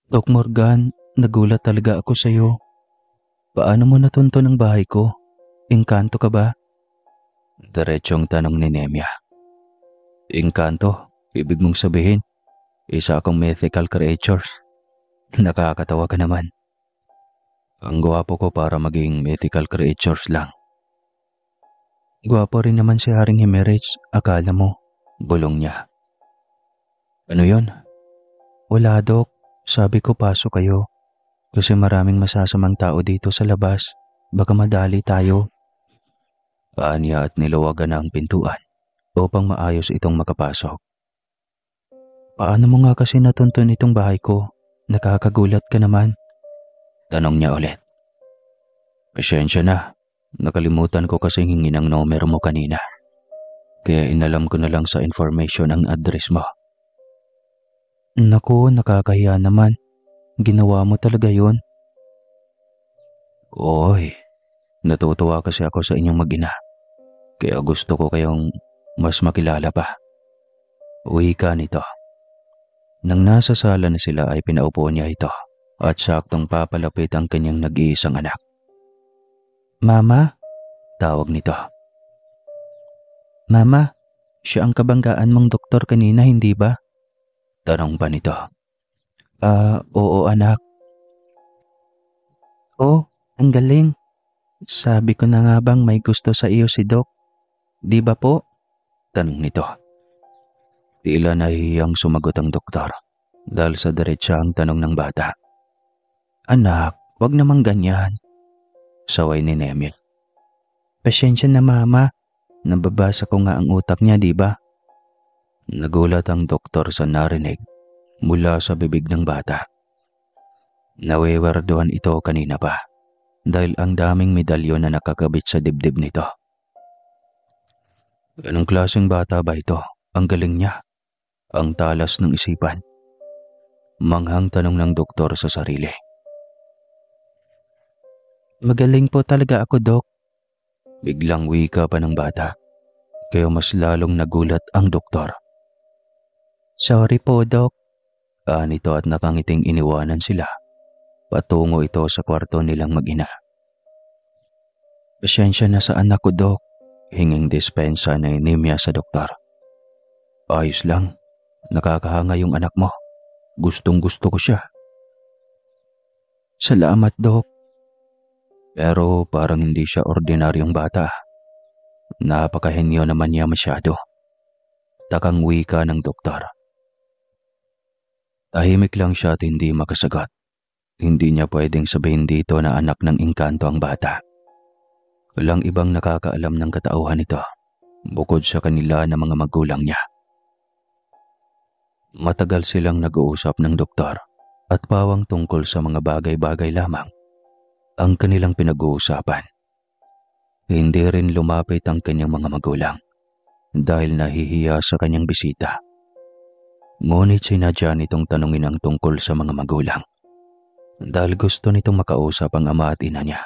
Doc Morgan, nagulat talaga ako sa'yo. Paano mo natunto ng bahay ko? Engkanto ka ba? Diretsyong tanong ni Nemia. Engkanto? Ibig mong sabihin, isa akong mythical creatures. Nakakatawa ka naman. Ang gwapo ko para maging mythical creatures lang. Gwapo rin naman si Haring Himerich, akala mo. Bulong niya. Ano yon? Wala, Dok. Sabi ko pasok kayo. Kasi maraming masasamang tao dito sa labas. Baka madali tayo. Paanya at niluwagan na ang pintuan upang maayos itong makapasok. Paano mo nga kasi natuntun itong bahay ko? Nakakagulat ka naman. Tanong niya ulit. Pasensya na. Nakalimutan ko kasi hingin ang numero mo kanina. Kaya inalam ko na lang sa information ang address mo. Naku, nakakahiya naman. Ginawa mo talaga yun. Oy, natutuwa kasi ako sa inyong mag-ina. Kaya gusto ko kayong mas makilala pa. Uwi ka nito. Nang nasa sala na sila ay pinaupo niya ito at saktong papalapit ang kanyang nag-iisang anak. Mama, tawag nito. Mama, siya ang kabanggaan mong doktor kanina, hindi ba? Tanong pa nito. Oo anak. Oh, ang galing. Sabi ko na nga bang may gusto sa iyo si Doc. Di ba po? Tanong nito. Tila nahihiyang sumagot ang doktor dahil sa diretsang tanong ng bata. Anak, wag namang ganyan. Saway ni Nemil. Pasensya na mama, nababasa ko nga ang utak niya, di ba? Nagulat ang doktor sa narinig mula sa bibig ng bata. Nawewerdohan ito kanina pa dahil ang daming medalyon na nakakabit sa dibdib nito. Anong klaseng bata ba ito? Ang galing niya. Ang talas ng isipan. Manghang tanong ng doktor sa sarili. Magaling po talaga ako, Dok. Biglang wika pa ng bata. Kaya mas lalong nagulat ang doktor. Sorry po, Dok. Nito at nakangiting iniwanan sila. Patungo ito sa kwarto nilang mag-ina. Pasensya na sa anak ko, Dok. Hinging dispensa na Nemia sa doktor. Ayos lang. Nakakahanga yung anak mo. Gustong gusto ko siya. Salamat, Dok. Pero parang hindi siya ordinaryong bata. Napakahenyo naman niya masyado. Takang wika ng doktor. Tahimik lang siya at hindi makasagot. Hindi niya pwedeng sabihin dito na anak ng engkanto ang bata. Walang ibang nakakaalam ng katauhan nito bukod sa kanila na mga magulang niya. Matagal silang nag-uusap ng doktor at pawang tungkol sa mga bagay-bagay lamang ang kanilang pinag-uusapan. Hindi rin lumapit ang kanyang mga magulang dahil nahihiya sa kanyang bisita. Ngunit sinadya nitong tanungin ang tungkol sa mga magulang dahil gusto nitong makausap ang ama at ina niya.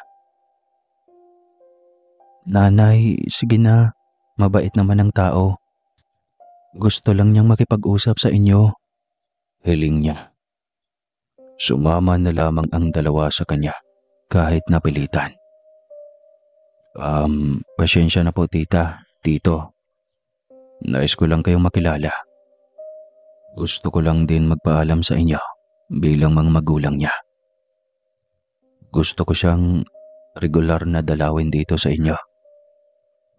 Nanay, sige na. Mabait naman ang tao. Gusto lang niyang makipag-usap sa inyo. Hiling niya. Sumama na lamang ang dalawa sa kanya kahit napilitan. Pasensya na po tita, tito. Nais ko lang kayong makilala. Gusto ko lang din magpaalam sa inyo bilang mga magulang niya. Gusto ko siyang regular na dalawin dito sa inyo.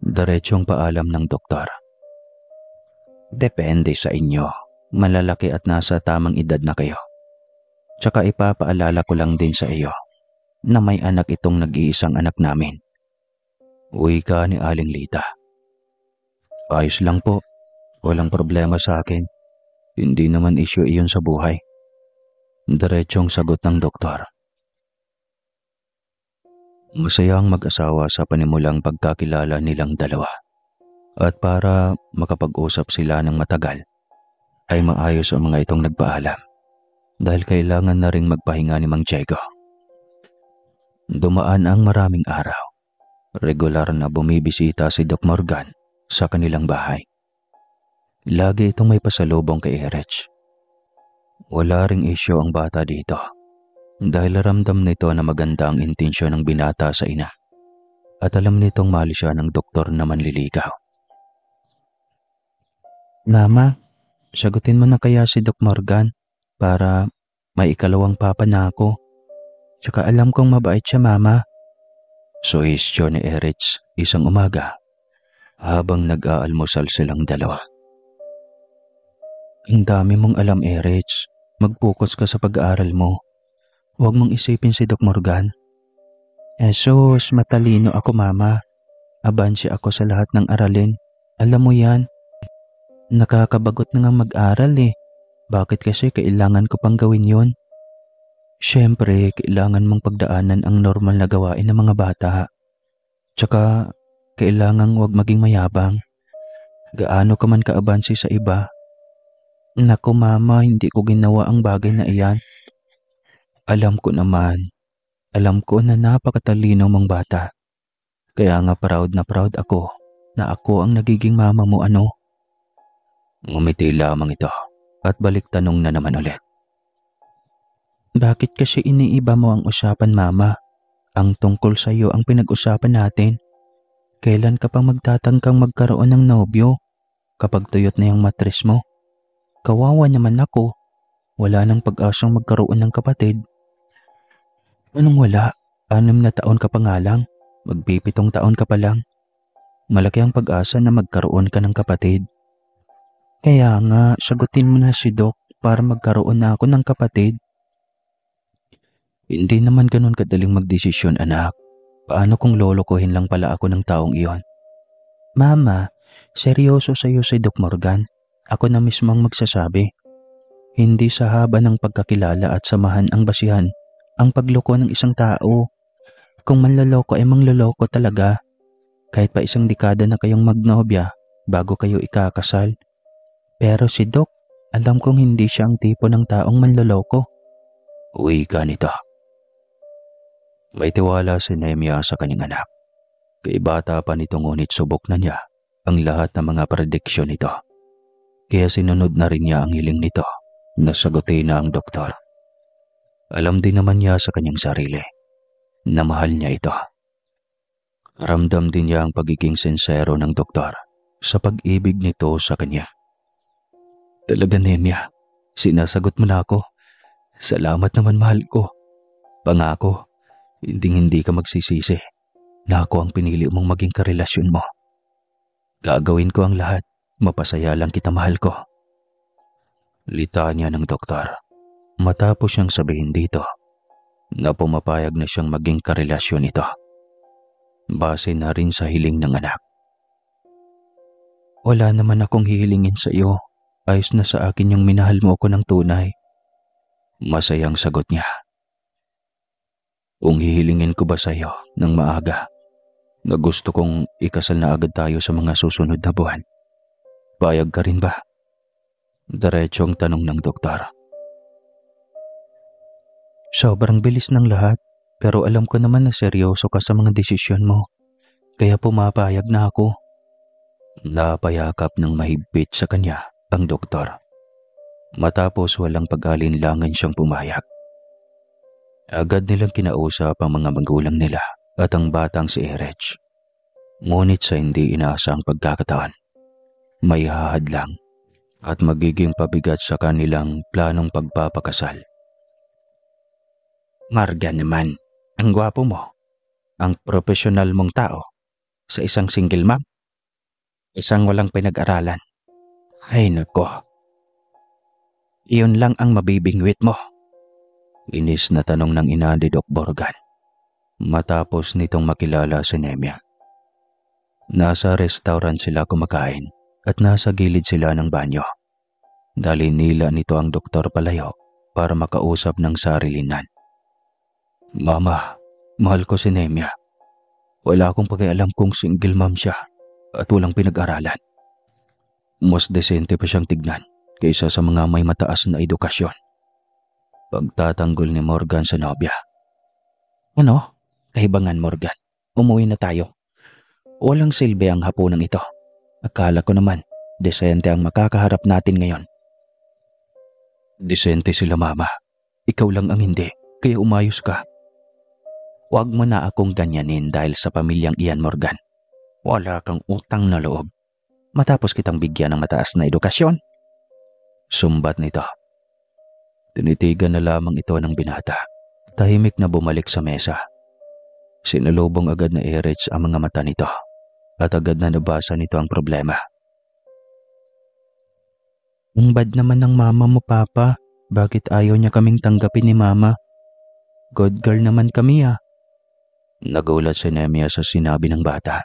Diretsyong paalam ng doktor. Depende sa inyo. Malalaki at nasa tamang edad na kayo. Tsaka ipapaalala ko lang din sa iyo na may anak itong nag-iisang anak namin. Wika ni Aling Lita. Ayos lang po. Walang problema sa akin. Hindi naman issue iyon sa buhay. Diretsyong sagot ng doktor. Masaya ang mag-asawa sa panimulang pagkakilala nilang dalawa. At para makapag-usap sila ng matagal, ay maayos ang mga itong nagpaalam dahil kailangan na ring magpahinga ni Mang Diego. Dumaan ang maraming araw. Regular na bumibisita si Doc Morgan sa kanilang bahay. Lagi itong may pasalubong kay Erich. Wala ring isyo ang bata dito dahil ramdam nito na maganda ang intensyon ng binata sa ina at alam nitong mali siya ng doktor na manliligaw. Mama, sagutin mo na kaya si Doc Morgan para may ikalawang papa na ako. Tsaka alam kong mabait siya, Mama. Suhestyo ni Erich isang umaga habang nag-aalmusal silang dalawa. Ang dami mong alam, Erich. Mag-focus ka sa pag-aaral mo. Huwag mong isipin si Doc Morgan. Jesus, matalino ako, Mama. Abansi ako sa lahat ng aralin. Alam mo yan. Nakakabagot na nga mag-aral eh. Bakit kasi kailangan ko pang gawin yun? Siyempre, kailangan mong pagdaanan ang normal na gawain ng mga bata. Tsaka, kailangang huwag maging mayabang. Gaano ka man kaabansi sa iba. Naku mama, hindi ko ginawa ang bagay na iyan. Alam ko naman. Alam ko na napakatalino mong bata. Kaya nga proud na proud ako na ako ang nagiging mama mo ano. Ngumiti lamang ito at balik tanong na naman ulit. Bakit kasi iniiba mo ang usapan, Mama? Ang tungkol sa iyo ang pinag-usapan natin. Kailan ka pang magtatangkang magkaroon ng nobyo? Kapag tuyot na yung matres mo? Kawawa naman ako. Wala nang pag-asang magkaroon ng kapatid. Anong wala? 6 na taon ka pa nga lang. Magpipitong taon ka pa lang. Malaki ang pag-asa na magkaroon ka ng kapatid. Kaya nga, sagutin mo na si Doc para magkaroon na ako ng kapatid. Hindi naman ganun kadaling magdesisyon, anak. Paano kung lolokohin lang pala ako ng taong iyon? Mama, seryoso sa'yo si Doc Morgan. Ako na mismo ang magsasabi. Hindi sa haba ng pagkakilala at samahan ang basihan ang pagloko ng isang tao. Kung manloloko ay manloloko talaga. Kahit pa 1 dekada na kayong magnobya bago kayo ikakasal. Pero si Doc, alam kong hindi siya ang tipo ng taong manloloko. Uy ka nito. May tiwala si Nemia sa kanyang anak. Kay bata pa nito ngunit subok na niya ang lahat ng mga prediksyon nito. Kaya sinunod na rin niya ang hiling nito na sagutin na ang doktor. Alam din naman niya sa kanyang sarili na mahal niya ito. Ramdam din niya ang pagiging sincero ng doktor sa pag-ibig nito sa kanya. Talaga, Nemia, sinasagot mo na ako. Salamat naman, mahal ko. Pangako, hindi ka magsisisi na ako ang pinili mong maging karelasyon mo. Gagawin ko ang lahat, mapasaya lang kita, mahal ko. Litanya ng doktor. Matapos siyang sabihin dito na pumapayag na siyang maging karelasyon ito. Base na rin sa hiling ng anak. Wala naman akong hihilingin sa iyo. Ayos na sa akin yung minahal mo ako ng tunay. Masayang sagot niya. Kung hihilingin ko ba sa iyo ng maaga na gusto kong ikasal na agad tayo sa mga susunod na buwan? Payag ka rin ba? Diretsong tanong ng doktor. Sobrang bilis ng lahat, pero alam ko naman na seryoso ka sa mga desisyon mo. Kaya pumapayag na ako. Napayakap ng mahigpit sa kanya ang doktor. Matapos walang pag-alinlangan siyang pumayag. Agad nilang kinausap ang mga magulang nila at ang batang si Erich. Ngunit sa hindi inaasang pagkakataon, may hahadlang at magiging pabigat sa kanilang planong pagpapakasal. Morgan naman, ang gwapo mo. Ang profesional mong tao sa isang single mom. Isang walang pinag-aralan. Ay nako. Iyon lang ang mabibingwit mo. Inis na tanong ng ina ni Doc Morgan. Matapos nitong makilala si Nemia. Nasa restaurant sila kumakain at nasa gilid sila ng banyo. Dalinila nito ang doktor palayo para makausap ng sarilinan. Mama, mahal ko si Nemia. Wala akong pakialam kung single mom siya at walang pinag-aralan. Mas desente pa siyang tignan kaysa sa mga may mataas na edukasyon. Pagtatanggol ni Morgan sa nobya. Ano? Kahibangan, Morgan. Umuwi na tayo. Walang silbi ang hapunan ito. Akala ko naman, desente ang makakaharap natin ngayon. Disente sila mama. Ikaw lang ang hindi, kaya umayos ka. Huwag mo na akong ganyanin dahil sa pamilyang iyan, Morgan. Wala kang utang na loob. Matapos kitang bigyan ng mataas na edukasyon. Sumbat nito. Tinitigan na lamang ito ng binata. Tahimik na bumalik sa mesa. Sinalubong agad na Erich ang mga mata nito at agad na nabasa nito ang problema. Ang bad naman ng mama mo, Papa. Bakit ayaw niya kaming tanggapin ni Mama? Good girl naman kami ah. Nagulat si Nemia sa sinabi ng bata.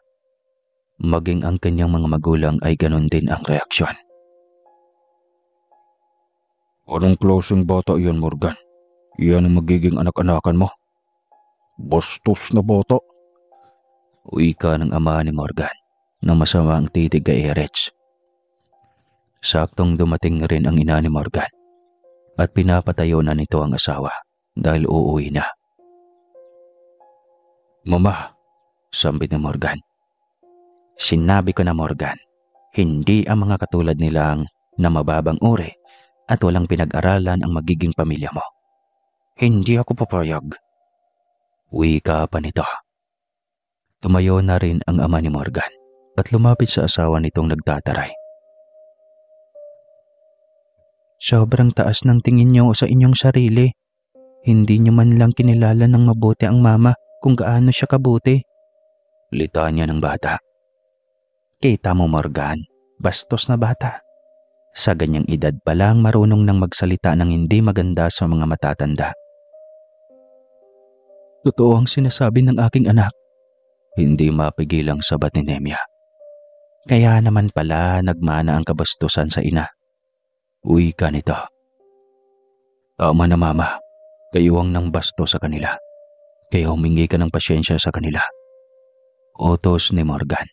Maging ang kanyang mga magulang ay ganon din ang reaksyon. Anong klaseng bata iyan, Morgan? Iyan ang magiging anak-anakan mo. Bastos na bata. Wika ng ama ni Morgan na masama ang titig kay Erich. Saktong dumating rin ang ina ni Morgan at pinapatayo na nito ang asawa dahil uuwi na. Mama, sambit ni Morgan. Sinabi ko na, Morgan, hindi ang mga katulad nilang na mababang uri at walang pinag-aralan ang magiging pamilya mo. Hindi ako papayag. Wika pa nito. Tumayo na rin ang ama ni Morgan at lumapit sa asawa nitong nagtataray. Sobrang taas ng tingin niyo sa inyong sarili. Hindi niyo man lang kinilala ng mabuti ang mama kung gaano siya kabuti. Litanya ng bata. Kita mo, Morgan, bastos na bata. Sa ganyang edad pa lang marunong nang magsalita ng hindi maganda sa mga matatanda. Totoo ang sinasabi ng aking anak. Hindi mapigilang sabat ni Nemia. Kaya naman pala nagmana ang kabastusan sa ina. Wika nito. Tama na, Mama. Kayo ang nang basto sa kanila. Kaya humingi ka ng pasyensya sa kanila. Utos ni Morgan.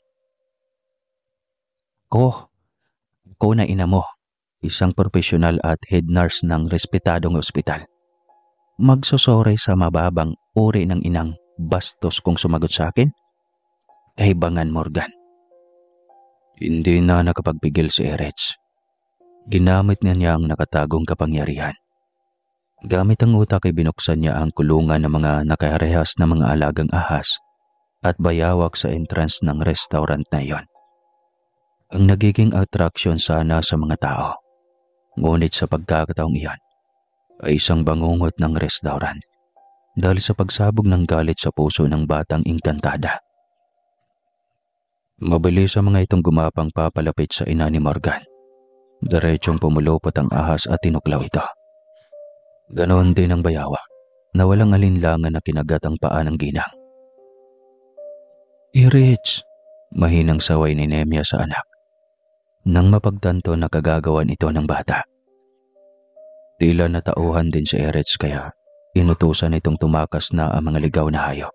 Ko na ina mo, isang profesional at head nurse ng respetadong ospital. Magsusore sa mababang uri ng inang bastos kung sumagot sa akin? Kahibangan, Morgan. Hindi na nakapagpigil si Erich. Ginamit niya ang nakatagong kapangyarihan. Gamit ang utak ay binuksan niya ang kulungan ng mga nakarehas na mga alagang ahas at bayawak sa entrance ng restaurant na iyon. Ang nagiging attraction sana sa mga tao. Ngunit sa pagkakataong iyan ay isang bangungot ng restaurant dahil sa pagsabog ng galit sa puso ng batang engkantada. Mabilis ang mga itong gumapang papalapit sa ina ni Morgan. Diretsong pumulupot ang ahas at tinuklaw ito. Ganon din ang bayawak na walang alinlangan na kinagat ang paa ng ginang. Erich, mahinang saway ni Nemia sa anak. Nang mapagtanto na kagagawan ito ng bata. Tila natauhan din si Erich kaya inutusan itong tumakas na ang mga ligaw na hayop.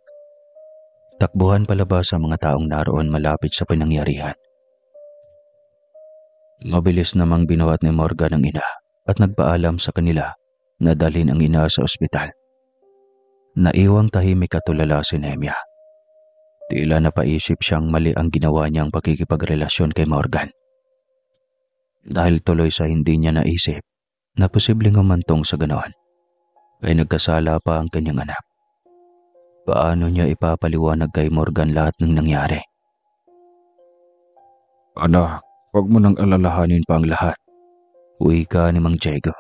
Takbuhan palabas ang mga taong naroon malapit sa pinangyarihan. Mabilis namang binuhat ni Morgan ang ina at nagpaalam sa kanila na dalhin ang ina sa ospital. Naiwang tahimik at tulala si Nemia. Tila napaisip siyang mali ang ginawa niyang pakikipagrelasyon kay Morgan. Dahil tuloy sa hindi niya naisip na posibleng humantong sa ganoon, ay nagkasala pa ang kanyang anak. Paano niya ipapaliwanag kay Morgan lahat ng nangyari? Anak, huwag mo nang alalahanin pa ang lahat. Wika ni Mang Diego.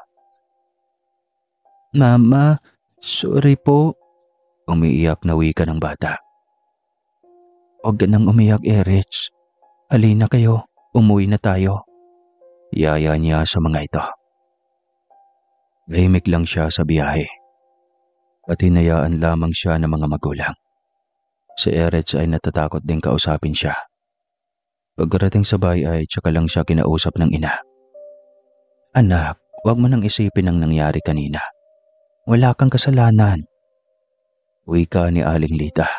Mama, sorry po. Umiiyak na wika ng bata. Huwag ka nang umiyak, Erich. Halina kayo, umuwi na tayo. Yaya niya sa mga ito. Tahimik lang siya sa biyahe at hinayaan lamang siya ng mga magulang. Si Erich ay natatakot din kausapin siya. Pagkarating sa bahay ay tsaka lang siya kinausap ng ina. Anak, huwag mo nang isipin ang nangyari kanina. Wala kang kasalanan. Wika ni Aling Lita.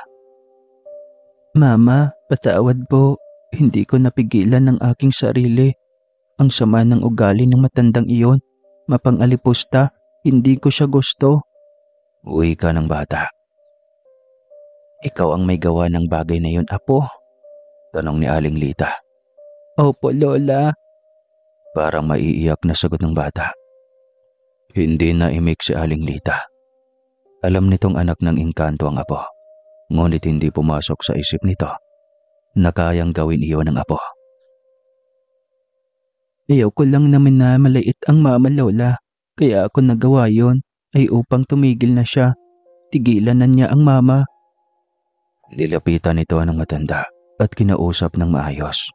Mama, patawad po. Hindi ko napigilan ng aking sarili. Ang sama ng ugali ng matandang iyon. Mapang-alipusta, hindi ko siya gusto. Wika ng bata. Ikaw ang may gawa ng bagay na yun, apo? Tanong ni Aling Lita. Opo, Lola. Parang maiiyak na sagot ng bata. Hindi na imik si Aling Lita. Alam nitong anak ng engkanto ang apo, ngunit hindi pumasok sa isip nito na kayang gawin iyon ng apo. Ayaw ko lang naman na maliit ang mama Lola, kaya ako nagawa yon ay upang tumigil na siya. Tigilan na niya ang mama. Nilapitan ito ng matanda at kinausap ng maayos.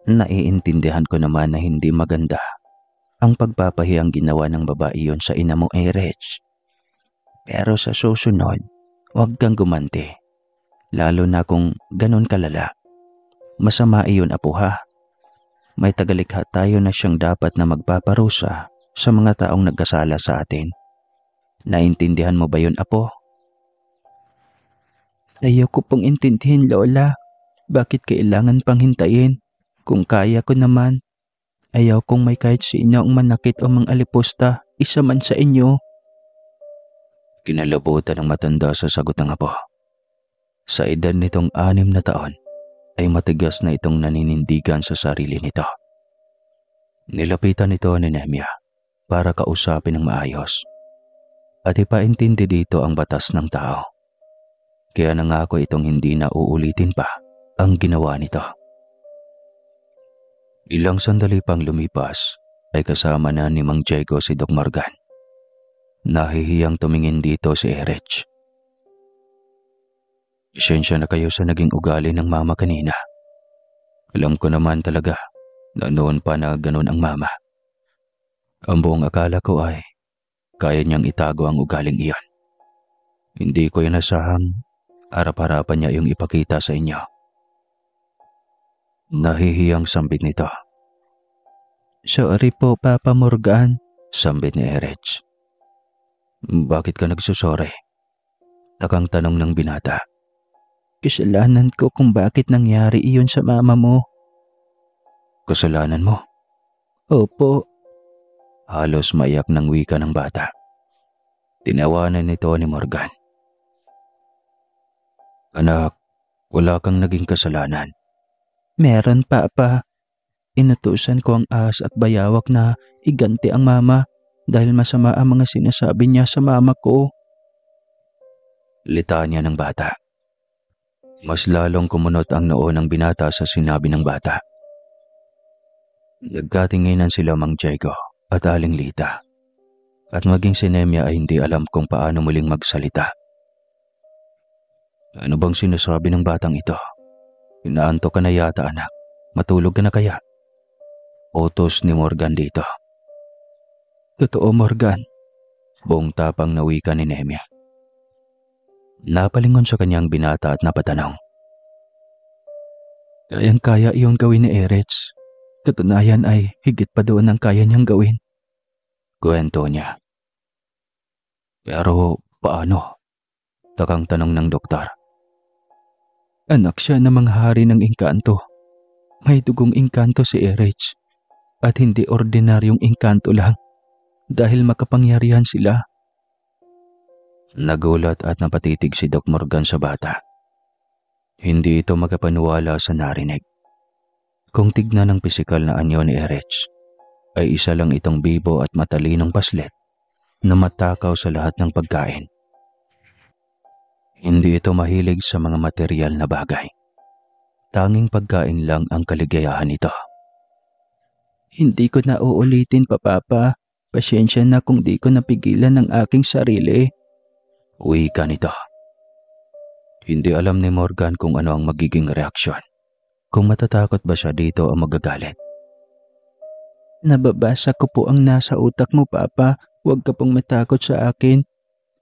Naiintindihan ko naman na hindi maganda ang pagpapahiyang ginawa ng babae yon sa ina mo, Reg. Pero sa susunod, huwag kang gumanti. Lalo na kung ganon kalala. Masama iyon, apo ha. May tagalikha tayo na siyang dapat na magpaparusa sa mga taong nagkasala sa atin. Naintindihan mo ba yun, apo? Ayaw ko pong intindihin, Lola. Bakit kailangan pang hintayin? Kung kaya ko naman, ayaw kong may kahit sino ang manakit o mangalipusta, isa man sa inyo. Kinalabutan ng matanda sa sagot ng apo. Sa edad nitong 6 na taon, ay matigas na itong naninindigan sa sarili nito. Nilapitan ito ni Nehemia para kausapin ng maayos at ipaintindi dito ang batas ng tao. Kaya nangako itong hindi na uulitin pa ang ginawa nito. Ilang sandali pang lumipas ay kasama na ni Mang Diego si Doc Morgan. Nahihiyang tumingin dito si Erich. Pasensya na kayo sa naging ugali ng mama kanina. Alam ko naman talaga na noon pa na ganun ang mama. Ang buong akala ko ay kaya niyang itago ang ugaling iyon. Hindi ko inasahang harap-harapan niya yung ipakita sa inyo. Nahihiyang sambit nito. Sorry po, Papa Morgan, sambit ni Erich. Bakit ka nagsusore? Takang tanong ng binata. Kasalanan ko kung bakit nangyari iyon sa mama mo. Kasalanan mo? Opo. Halos maiyak ng wika ng bata. Tinawanan nito ni Morgan. Anak, wala kang naging kasalanan. Meron, Papa. Inutusan ko ang ahas at bayawak na iganti ang mama dahil masama ang mga sinasabi niya sa mama ko. Litanya ng bata. Mas lalong kumunot ang noo ng binata sa sinabi ng bata. Nagkatinginan sila Mang Diego at Aling Lita. At maging si Nehemia ay hindi alam kung paano muling magsalita. Ano bang sinasabi ng batang ito? Inaantok ka na yata, anak. Matulog ka na kaya? Utos ni Morgan dito. Totoo, Morgan. Buong tapang na wika ni Nehemia. Napalingon sa kanyang binata at napatanong. Kayang-kaya iyong gawin ni Erich. Katunayan ay higit pa doon ang kaya niyang gawin. Kwento niya. Pero paano? Takang tanong ng doktor. Anak siya ng mga hari ng engkanto. May dugong engkanto si Erich. At hindi ordinaryong engkanto lang. Dahil makapangyarihan sila. Nagulat at napatitig si Doc Morgan sa bata. Hindi ito makapaniwala sa narinig. Kung tignan ng pisikal na anyo ni Erich, ay isa lang itong bibo at matalinong paslet na matakaw sa lahat ng pagkain. Hindi ito mahilig sa mga material na bagay. Tanging pagkain lang ang kaligayahan nito. Hindi ko na uulitin pa, Papa. Pasensya na kung di ko napigilan ang aking sarili. Wika nito. Hindi alam ni Morgan kung ano ang magiging reaksyon. Kung matatakot ba siya dito o magagalit. Nababasa ko po ang nasa utak mo, Papa. Huwag ka pong matakot sa akin.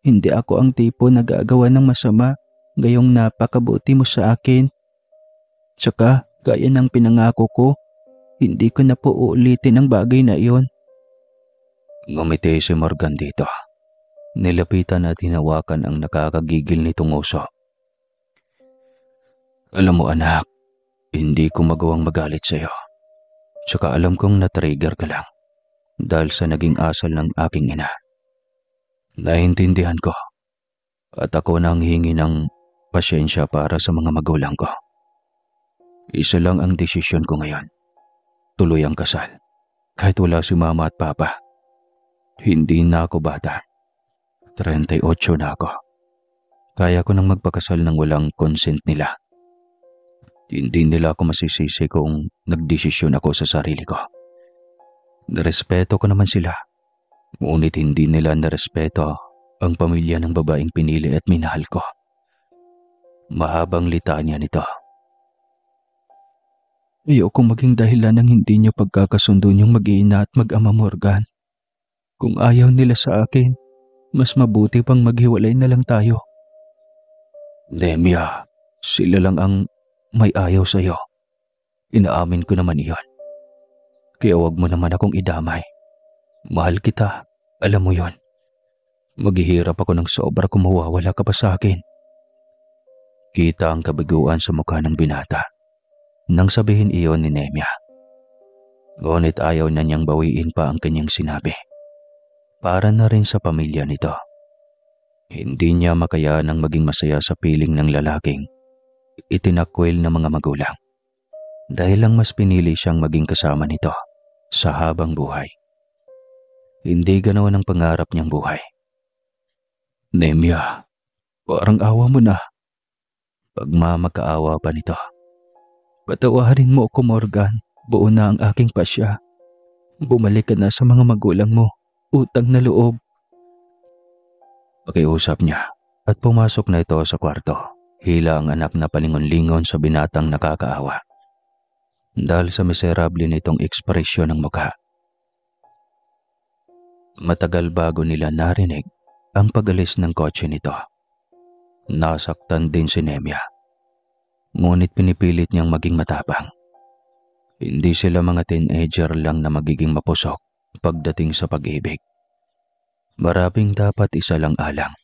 Hindi ako ang tipo na gagawa ng masama. Gayong napakabuti mo sa akin. Tsaka, gaya ng pinangako ko, hindi ko na po uulitin ang bagay na iyon. Ngumiti si Morgan dito. Nilapitan at hinawakan ang nakakagigil nitong uso. Alam mo, anak, hindi ko magawang magalit sa iyo. Tsaka alam kong na-trigger ka lang dahil sa naging asal ng aking ina. Naintindihan ko at ako nang hingi ng pasensya para sa mga magulang ko. Isa lang ang desisyon ko ngayon. Tuloy ang kasal kahit wala si mama at papa. Hindi na ako bata. 38 na ako. Kaya ko nang magpakasal ng walang consent nila. Hindi nila ako masisisi kung nagdesisyon ako sa sarili ko. Narespeto ko naman sila, ngunit hindi nila narespeto ang pamilya ng babaeng pinili at minahal ko. Mahabang litanya nito. Ayokong maging dahilan ng hindi niyo pagkakasundo niyong mag-iina at mag-ama, Morgan. Kung ayaw nila sa akin, mas mabuti pang maghiwalay na lang tayo. Nemya, sila lang ang may ayaw sa'yo. Inaamin ko naman iyon. Kaya wag mo naman akong idamay. Mahal kita, alam mo yon. Maghihirap ako ng sobra kung mawawala ka pa sa akin. Kita ang kabiguan sa mukha ng binata nang sabihin iyon ni Nemya. Ngunit ayaw na niyang bawiin pa ang kanyang sinabi. Para na rin sa pamilya nito. Hindi niya makayanang maging masaya sa piling ng lalaking itinakwil ng mga magulang. Dahil lang mas pinili siyang maging kasama nito sa habang buhay. Hindi ganoon ang pangarap niyang buhay. Nemya, parang awa mo na. Pagmamakaawa pa nito. Patawarin mo ako, Morgan. Buo na ang aking pasya. Bumalik ka na sa mga magulang mo. Utang na loob. Pakiusap niya at pumasok na ito sa kwarto. Hila ang anak na palingon-lingon sa binatang nakakaawa. Dahil sa miserable nitong ekspresyon ng mukha. Matagal bago nila narinig ang pag-alis ng kotse nito. Nasaktan din si Nemya. Ngunit pinipilit niyang maging matapang. Hindi sila mga teenager lang na magiging mapusok pagdating sa pag-ibig. Maraming dapat isa lang alang.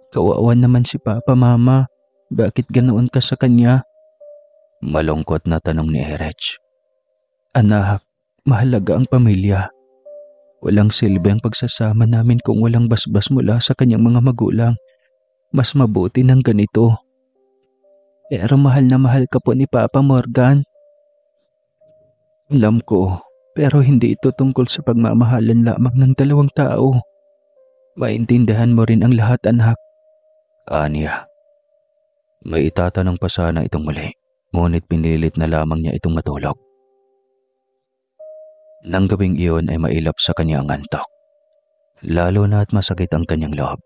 Kawawa naman si Papa, Mama. Bakit ganoon ka sa kanya? Malungkot na tanong ni Erech. Anak, mahalaga ang pamilya. Walang silbi ang pagsasama namin kung walang basbas mula sa kanyang mga magulang. Mas mabuti ng ganito. Pero mahal na mahal ka po ni Papa, Morgan. Alam ko, pero hindi ito tungkol sa pagmamahalan lamang ng dalawang tao. Maintindihan mo rin ang lahat, anak. Anya. May itatanong pa sana itong muli, ngunit pinilit na lamang niya itong matulog. Nang gabing iyon ay mailap sa kanya ang antok. Lalo na at masakit ang kanyang loob.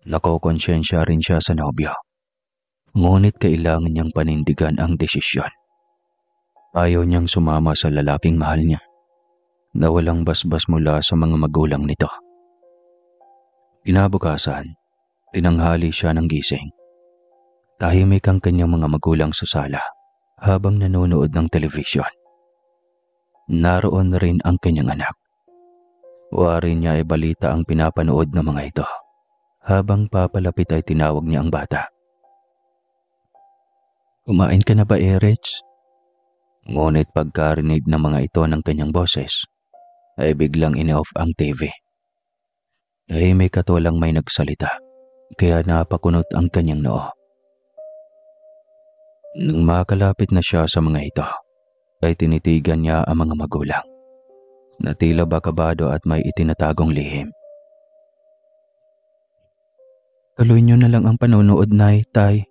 Nakokonsyensya rin siya sa nobyo. Ngunit kailangan niyang panindigan ang desisyon. Ayaw niyang sumama sa lalaking mahal niya na walang basbas mula sa mga magulang nito. Kinabukasan, tinanghali siya ng gising. Tahimik ang kanyang mga magulang sa sala habang nanonood ng telebisyon. Naroon rin ang kanyang anak. Wari niya ay balita ang pinapanood ng mga ito. Habang papalapit ay tinawag niya ang bata. Kumain ka na ba, Erech? Ngunit pagkarinig ng mga ito ng kanyang boses, ay biglang in-off ang TV. Tahimik at walang may nagsalita, kaya napakunot ang kanyang noo. Nang makalapit na siya sa mga ito, ay tinitigan niya ang mga magulang, na tila ba kabado at may itinatagong lihim. Tuloy niyo na lang ang panonood, Nay, Tay.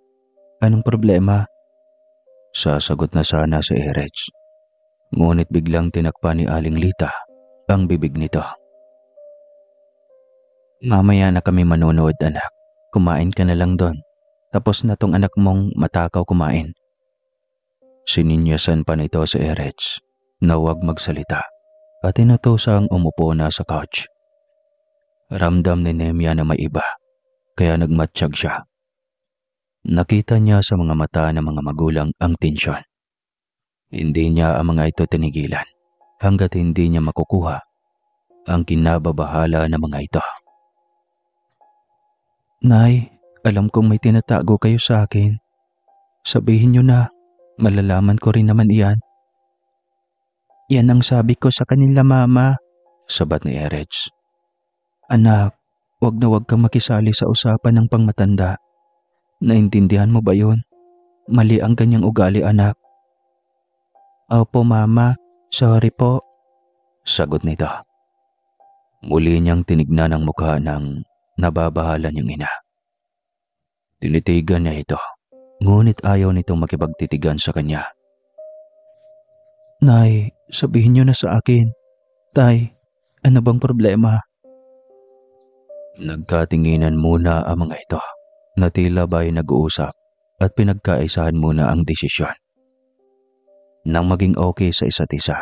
Anong problema? Sasagot na sana si Erech. Ngunit biglang tinakpan ni Aling Lita ang bibig nito. Mamaya na kami manonood, anak. Kumain ka na lang doon. Tapos na tong anak mong matakaw kumain. Sininyasan pa nito si Erech na huwag magsalita at inutusang umupo na sa couch. Ramdam ni Nemya na may iba, kaya nagmatsyag siya. Nakita niya sa mga mata ng mga magulang ang tensyon. Hindi niya ang mga ito tinigilan hanggat hindi niya makukuha ang kinababahala ng mga ito. Nay, alam kong may tinatago kayo sa akin. Sabihin niyo na, malalaman ko rin naman iyan. Yan ang sabi ko sa kanila, Mama, sabat ni Erech. Anak, wag na wag kang makisali sa usapan ng pangmatanda. Naintindihan mo ba yun? Mali ang kanyang ugali, anak. Opo, Mama. Sorry po. Sagot nito. Muli niyang tinignan ang mukha ng nababahala niyang ina. Tinitigan niya ito, ngunit ayaw nitong makipagtitigan sa kanya. Nay, sabihin niyo na sa akin. Tay, ano bang problema? Nagkatinginan muna ang mga ito na tila ba'y nag-uusap at pinagkaisahan muna ang desisyon. Nang maging okay sa isa't isa,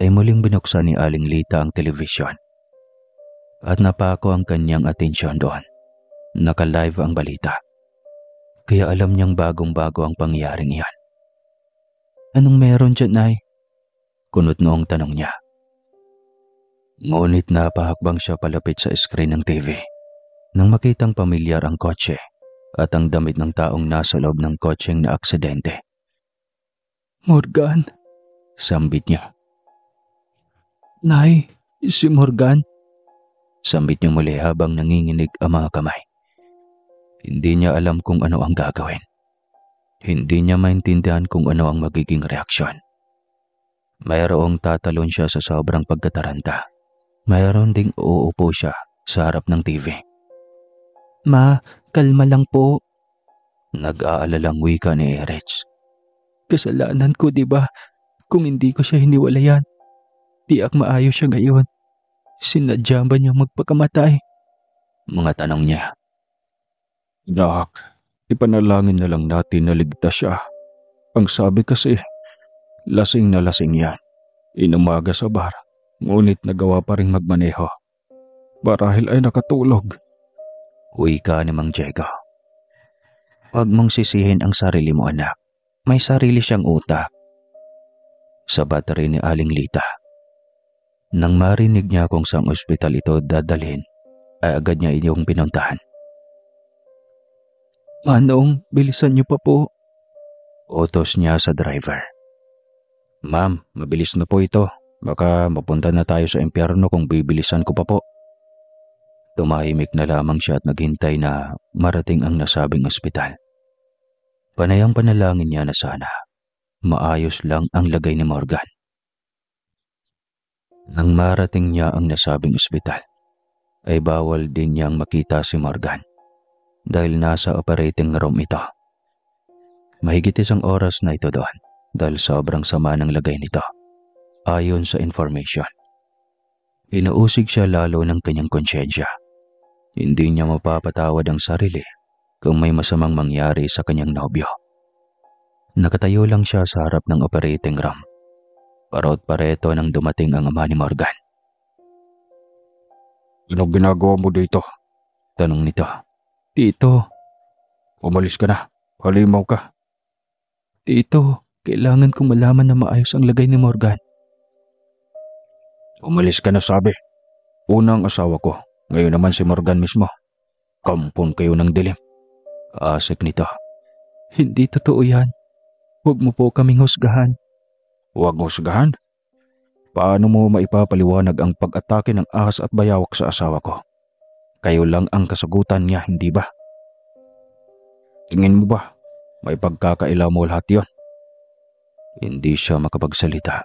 ay muling binuksan ni Aling Lita ang telebisyon. At napako ang kanyang atensyon doon. Naka-live ang balita. Kaya alam niyang bagong-bago ang pangyayaring iyan. Anong meron dyan, Nay? Kunot noong tanong niya. Ngunit napahakbang siya palapit sa screen ng TV nang makitang pamilyar ang kotse at ang damit ng taong nasa loob ng kotseng na aksidente. Morgan, sambit niya. Nay, si Morgan? Sambit niya muli habang nanginginig ang mga kamay. Hindi niya alam kung ano ang gagawin. Hindi niya maintindihan kung ano ang magiging reaksyon. Mayroong tatalon siya sa sobrang pagkataranta. Mayroon ding uupo siya sa harap ng TV. Ma, kalma lang po. Nag-aalalang wika ni Erich. Kasalanan ko, di ba? Kung hindi ko siya hiniwalayan, tiyak maayos siya ngayon. Sinadya ba niyang magpakamatay? Mga tanong niya. Nak, ipanalangin na lang natin na ligtas siya. Ang sabi kasi, lasing na lasing yan. Inumaga sa bar, ngunit nagawa pa rin magmaneho. Marahil ay nakatulog. Wika ni Mang Diego. Huwag mong sisihin ang sarili mo, anak. May sarili siyang utak. Sabat rin ni Aling Lita. Nang marinig niya kung saang ospital ito dadalhin, ay agad niya iyong pinuntahan. Manong, bilisan niyo pa po. Utos niya sa driver. Ma'am, mabilis na po ito. Baka mapunta na tayo sa impyerno kung bibilisan ko pa po. Tumahimik na lamang siya at naghintay na marating ang nasabing ospital. Panayang panalangin niya na sana maayos lang ang lagay ni Morgan. Nang marating niya ang nasabing ospital, ay bawal din niyang makita si Morgan dahil nasa operating room ito. Mahigit isang oras na ito doon dahil sobrang sama ng lagay nito. Ayon sa information, inuusig siya lalo ng kanyang konsyensya. Hindi niya mapapatawad ang sarili kung may masamang mangyari sa kanyang nobyo. Nakatayo lang siya sa harap ng operating room. Parot-pareto nang dumating ang ama ni Morgan. Anong ginagawa mo dito? Tanong nito. Tito. Umalis ka na. Halimaw ka. Tito, kailangan kong malaman na maayos ang lagay ni Morgan. Umalis ka na sabi. Unang asawa ko. Ngayon naman si Morgan mismo. Kampon kayo ng dilim. Asik nito. Hindi totoo yan. Huwag mo po kaming husgahan. Huwag husgahan? Paano mo maipapaliwanag ang pag-atake ng ahas at bayawak sa asawa ko? Kayo lang ang kasagutan niya, hindi ba? Tingin mo ba, may pagkakaila mo lahat yon? Hindi siya makapagsalita.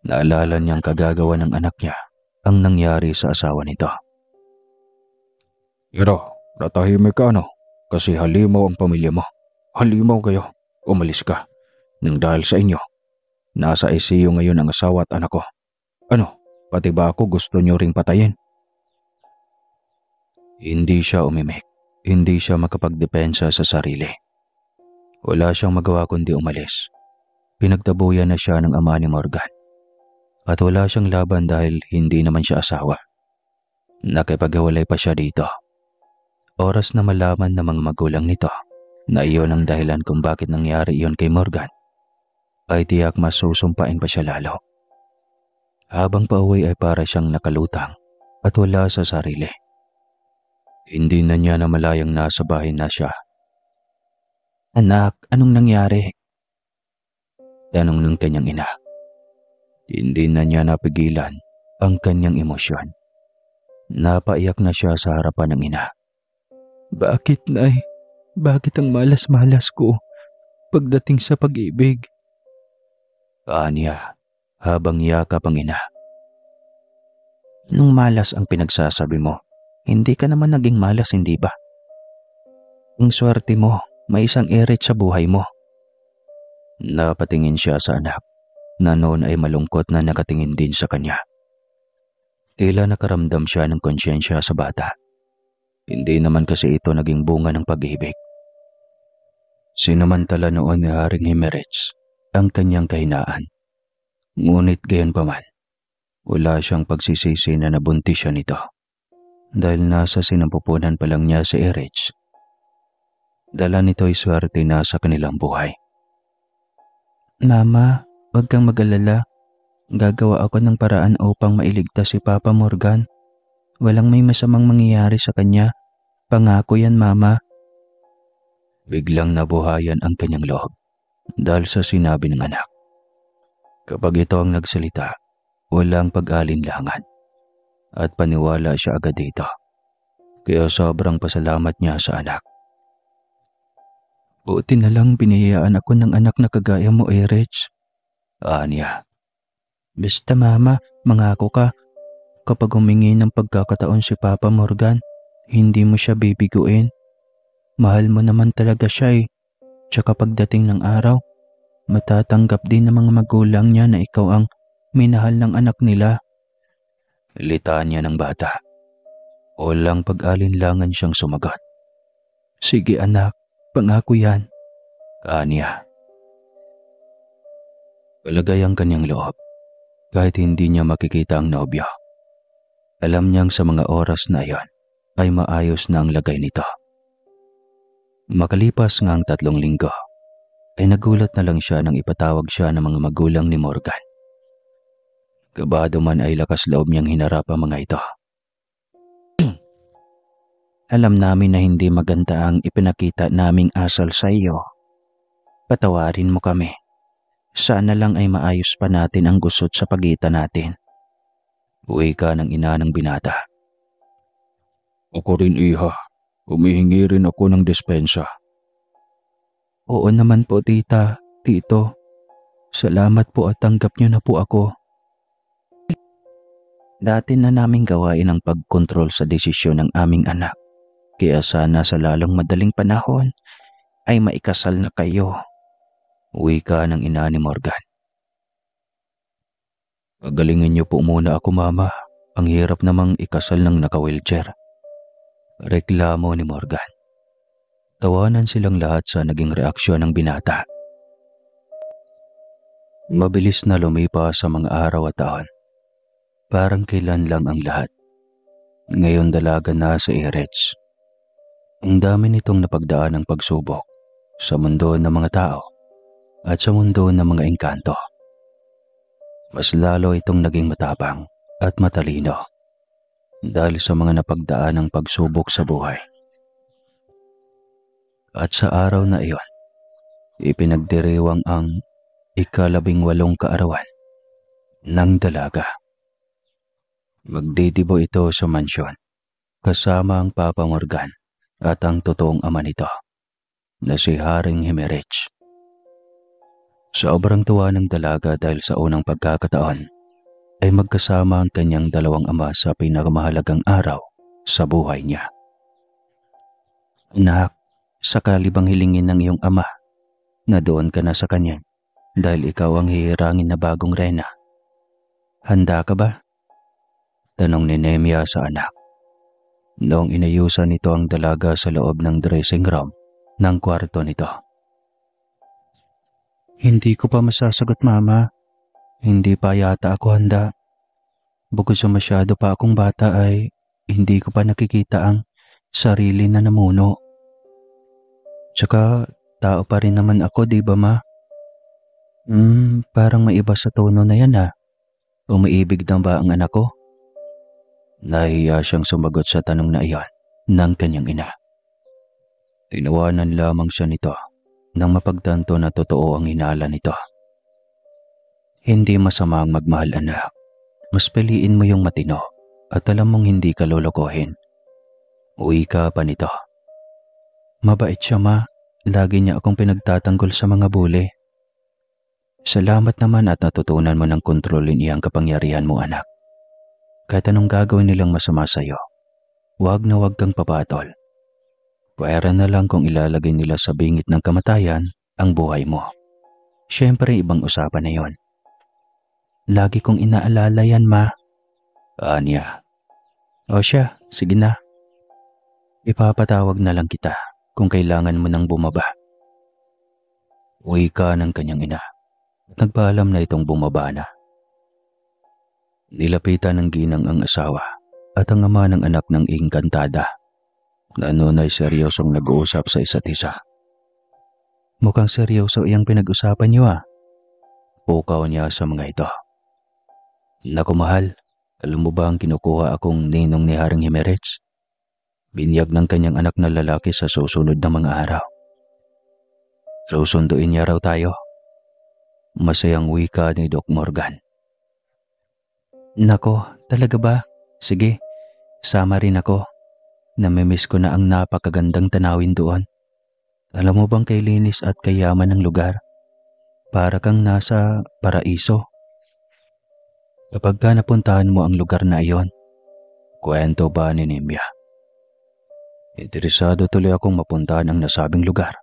Naalala niyang kagagawa ng anak niya ang nangyari sa asawa nito. Pero, natahimik ka kasi halimaw ang pamilya mo. Halimaw kayo, umalis ka. Nang dahil sa inyo, nasa ICU ngayon ang asawa at anak ko. Pati ba ako gusto niyo ring patayin? Hindi siya umimik. Hindi siya makapagdepensa sa sarili. Wala siyang magawa kundi umalis. Pinagtabuyan na siya ng ama ni Morgan. At wala siyang laban dahil hindi naman siya asawa. Nakipaghiwalay pa siya dito. Oras na malaman ng mga magulang nito na iyon ang dahilan kung bakit nangyari iyon kay Morgan, ay tiyak masusumpain pa siya lalo. Habang pauwi ay para siyang nakalutang at wala sa sarili. Hindi na niya namalayang nasa bahay na siya. Anak, anong nangyari? Tanong ng kanyang ina. Hindi na niya napigilan ang kanyang emosyon. Napaiyak na siya sa harapan ng ina. Bakit, Nay? Bakit ang malas-malas ko pagdating sa pag-ibig? Aniya habang yakap ang ina. Nung malas ang pinagsasabi mo, hindi ka naman naging malas, hindi ba? Ang swerte mo, may isang Eric sa buhay mo. Napatingin siya sa anak na noon ay malungkot na nakatingin din sa kanya. Tila nakaramdam siya ng konsyensya sa bata. Hindi naman kasi ito naging bunga ng pag-ibig. Sinamantala noon ni Haring Himerich ang kanyang kahinaan. Ngunit gayon pa man, wala siyang pagsisisi na nabuntis siya nito. Dahil nasa sinampupunan pa lang niya si Erich. Dala nito ay swerte na sa kanilang buhay. Mama, huwag kang mag-alala. Gagawa ako ng paraan upang mailigtas si Papa Morgan. Walang may masamang mangyayari sa kanya. Pangako yan, Mama. Biglang nabuhayan ang kanyang loob dahil sa sinabi ng anak. Kapag ito ang nagsalita, walang pag-alinlangan at paniwala siya agad dito. Kaya sobrang pasalamat niya sa anak. Buti na lang biniyayaan ako ng anak na kagaya mo, Erich. Anya. Basta mama, mangako ka. Kapag humingi ng pagkakataon si Papa Morgan, hindi mo siya bibiguin. Mahal mo naman talaga siya eh. Tsaka pagdating ng araw, matatanggap din ng mga magulang niya na ikaw ang minahal ng anak nila. Litanya ng bata. Walang pag-alinlangan siyang sumagot. Sige anak, pangako yan. Anya. Palagay ang kanyang loob kahit hindi niya makikita ang nobyo. Alam niyang sa mga oras na iyon ay maayos na ang lagay nito. Makalipas nga ang 3 linggo, ay nagulat na lang siya nang ipatawag siya ng mga magulang ni Morgan. Kabado man ay lakas loob niyang hinarap ang mga ito. Alam namin na hindi maganda ang ipinakita naming asal sa iyo. Patawarin mo kami. Sana lang ay maayos pa natin ang gusot sa pagitan natin. Uwi ka ng ina ng binata. Ako rin iha. Humihingi rin ako ng dispensa. Oo naman po tita, tito. Salamat po at tanggap niyo na po ako. Dati na naming gawain ang pagkontrol sa desisyon ng aming anak. Kaya sana sa lalong madaling panahon ay maikasal na kayo. Uwi ka ng ina ni Morgan. Pagalingin niyo po muna ako mama. Ang hirap namang ikasal ng naka-wheelchair. Reklamo ni Morgan. Tawanan silang lahat sa naging reaksyon ng binata. Mabilis na lumipas sa mga araw at taon. Parang kailan lang ang lahat. Ngayon dalaga na si Erich. Ang dami nitong napagdaan ng pagsubok sa mundo ng mga tao at sa mundo ng mga engkanto. Mas lalo itong naging matapang at matalino dahil sa mga napagdaan ng pagsubok sa buhay. At sa araw na iyon, ipinagdiriwang ang 18 kaarawan ng dalaga. Magdidibo ito sa mansyon kasama ang Papa Morgan at ang totoong ama nito na si Haring Himerich. Sobrang tuwa ng dalaga dahil sa unang pagkakataon ay magkasama ang kanyang 2 ama sa pinakamahalagang araw sa buhay niya. Anak, sakali bang hilingin ng iyong ama na doon ka na sa kanya dahil ikaw ang hihirangin na bagong reyna? Handa ka ba? Tanong ni Nemia sa anak. Noong inayusan nito ang dalaga sa loob ng dressing room ng kwarto nito. Hindi ko pa masasagot mama. Hindi pa yata ako handa. Bukod sa masyado pa akong bata ay hindi ko pa nakikita ang sarili na namuno. Tsaka tao pa rin naman ako, di ba ma? Parang may iba sa tono na yan ha. Umiibig na ba ang anak ko? Nahiya siyang sumagot sa tanong na iyon ng kanyang ina. Tinawanan lamang siya nito nang mapagtanto na totoo ang hinala nito. Hindi masama ang magmahal anak. Mas piliin mo yung matino at alam mong hindi ka lolokohin. Uwi ka pa nito. Mabait siya ma. Lagi niya akong pinagtatanggol sa mga bully. Salamat naman at natutunan mo ng kontrolin iyang kapangyarihan mo anak. Kahit anong gagawin nilang masama sa'yo, huwag na huwag kang papatol. Pwera na lang kung ilalagay nila sa bingit ng kamatayan ang buhay mo. Siyempre, ibang usapan na yon. Lagi kong inaalala yan, ma. Anya. O siya, sige na. Ipapatawag na lang kita kung kailangan mo nang bumaba. Uwi ka ng kanyang ina. Nagpaalam na itong bumaba na. Nilapitan ng ginang ang asawa at ang ama ng anak ng engkantada na noon ay seryosong nag-uusap sa isa't isa. Mukhang seryoso iyang pinag-usapan niyo ah. Pukaw niya sa mga ito. Naku mahal, alam mo ba ang kinukuha akong ninong ni Haring Jimerez? Binyag ng kanyang anak na lalaki sa susunod na mga araw. Susunduin niya raw tayo. Masayang wika ni Doc Morgan. Nako, talaga ba? Sige, sama rin ako. Namimiss ko na ang napakagandang tanawin doon. Alam mo bang kay linis at kayaman ng lugar? Para kang nasa paraiso. Kapag ka napuntahan mo ang lugar na iyon, kwento ba ni Nimya? Interesado tuloy akong mapuntahan ang nasabing lugar.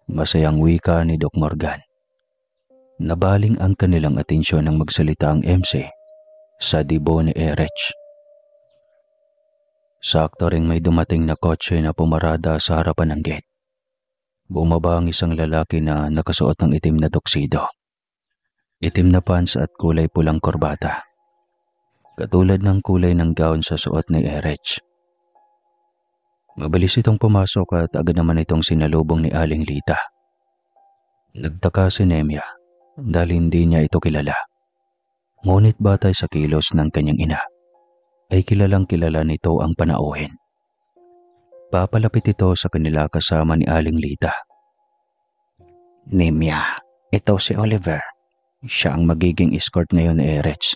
Masayang wika ni Doc Morgan. Nabaling ang kanilang atensyon ng magsalita ang MC sa dibo ni Erech. Sakto ring may dumating na kotse na pumarada sa harapan ng gate. Bumaba ang isang lalaki na nakasuot ng itim na tuxedo. Itim na pants at kulay pulang korbata. Katulad ng kulay ng gown sa suot ni Erech. Mabilis itong pumasok at agad naman itong sinalubong ni Aling Lita. Nagtaka si Nemya dahil hindi niya ito kilala. Ngunit batay sa kilos ng kanyang ina, ay kilalang kilala nito ang panauhin. Papalapit ito sa kanila kasama ni Aling Lita. Nemya, ito si Oliver. Siya ang magiging escort ngayon ni Erech.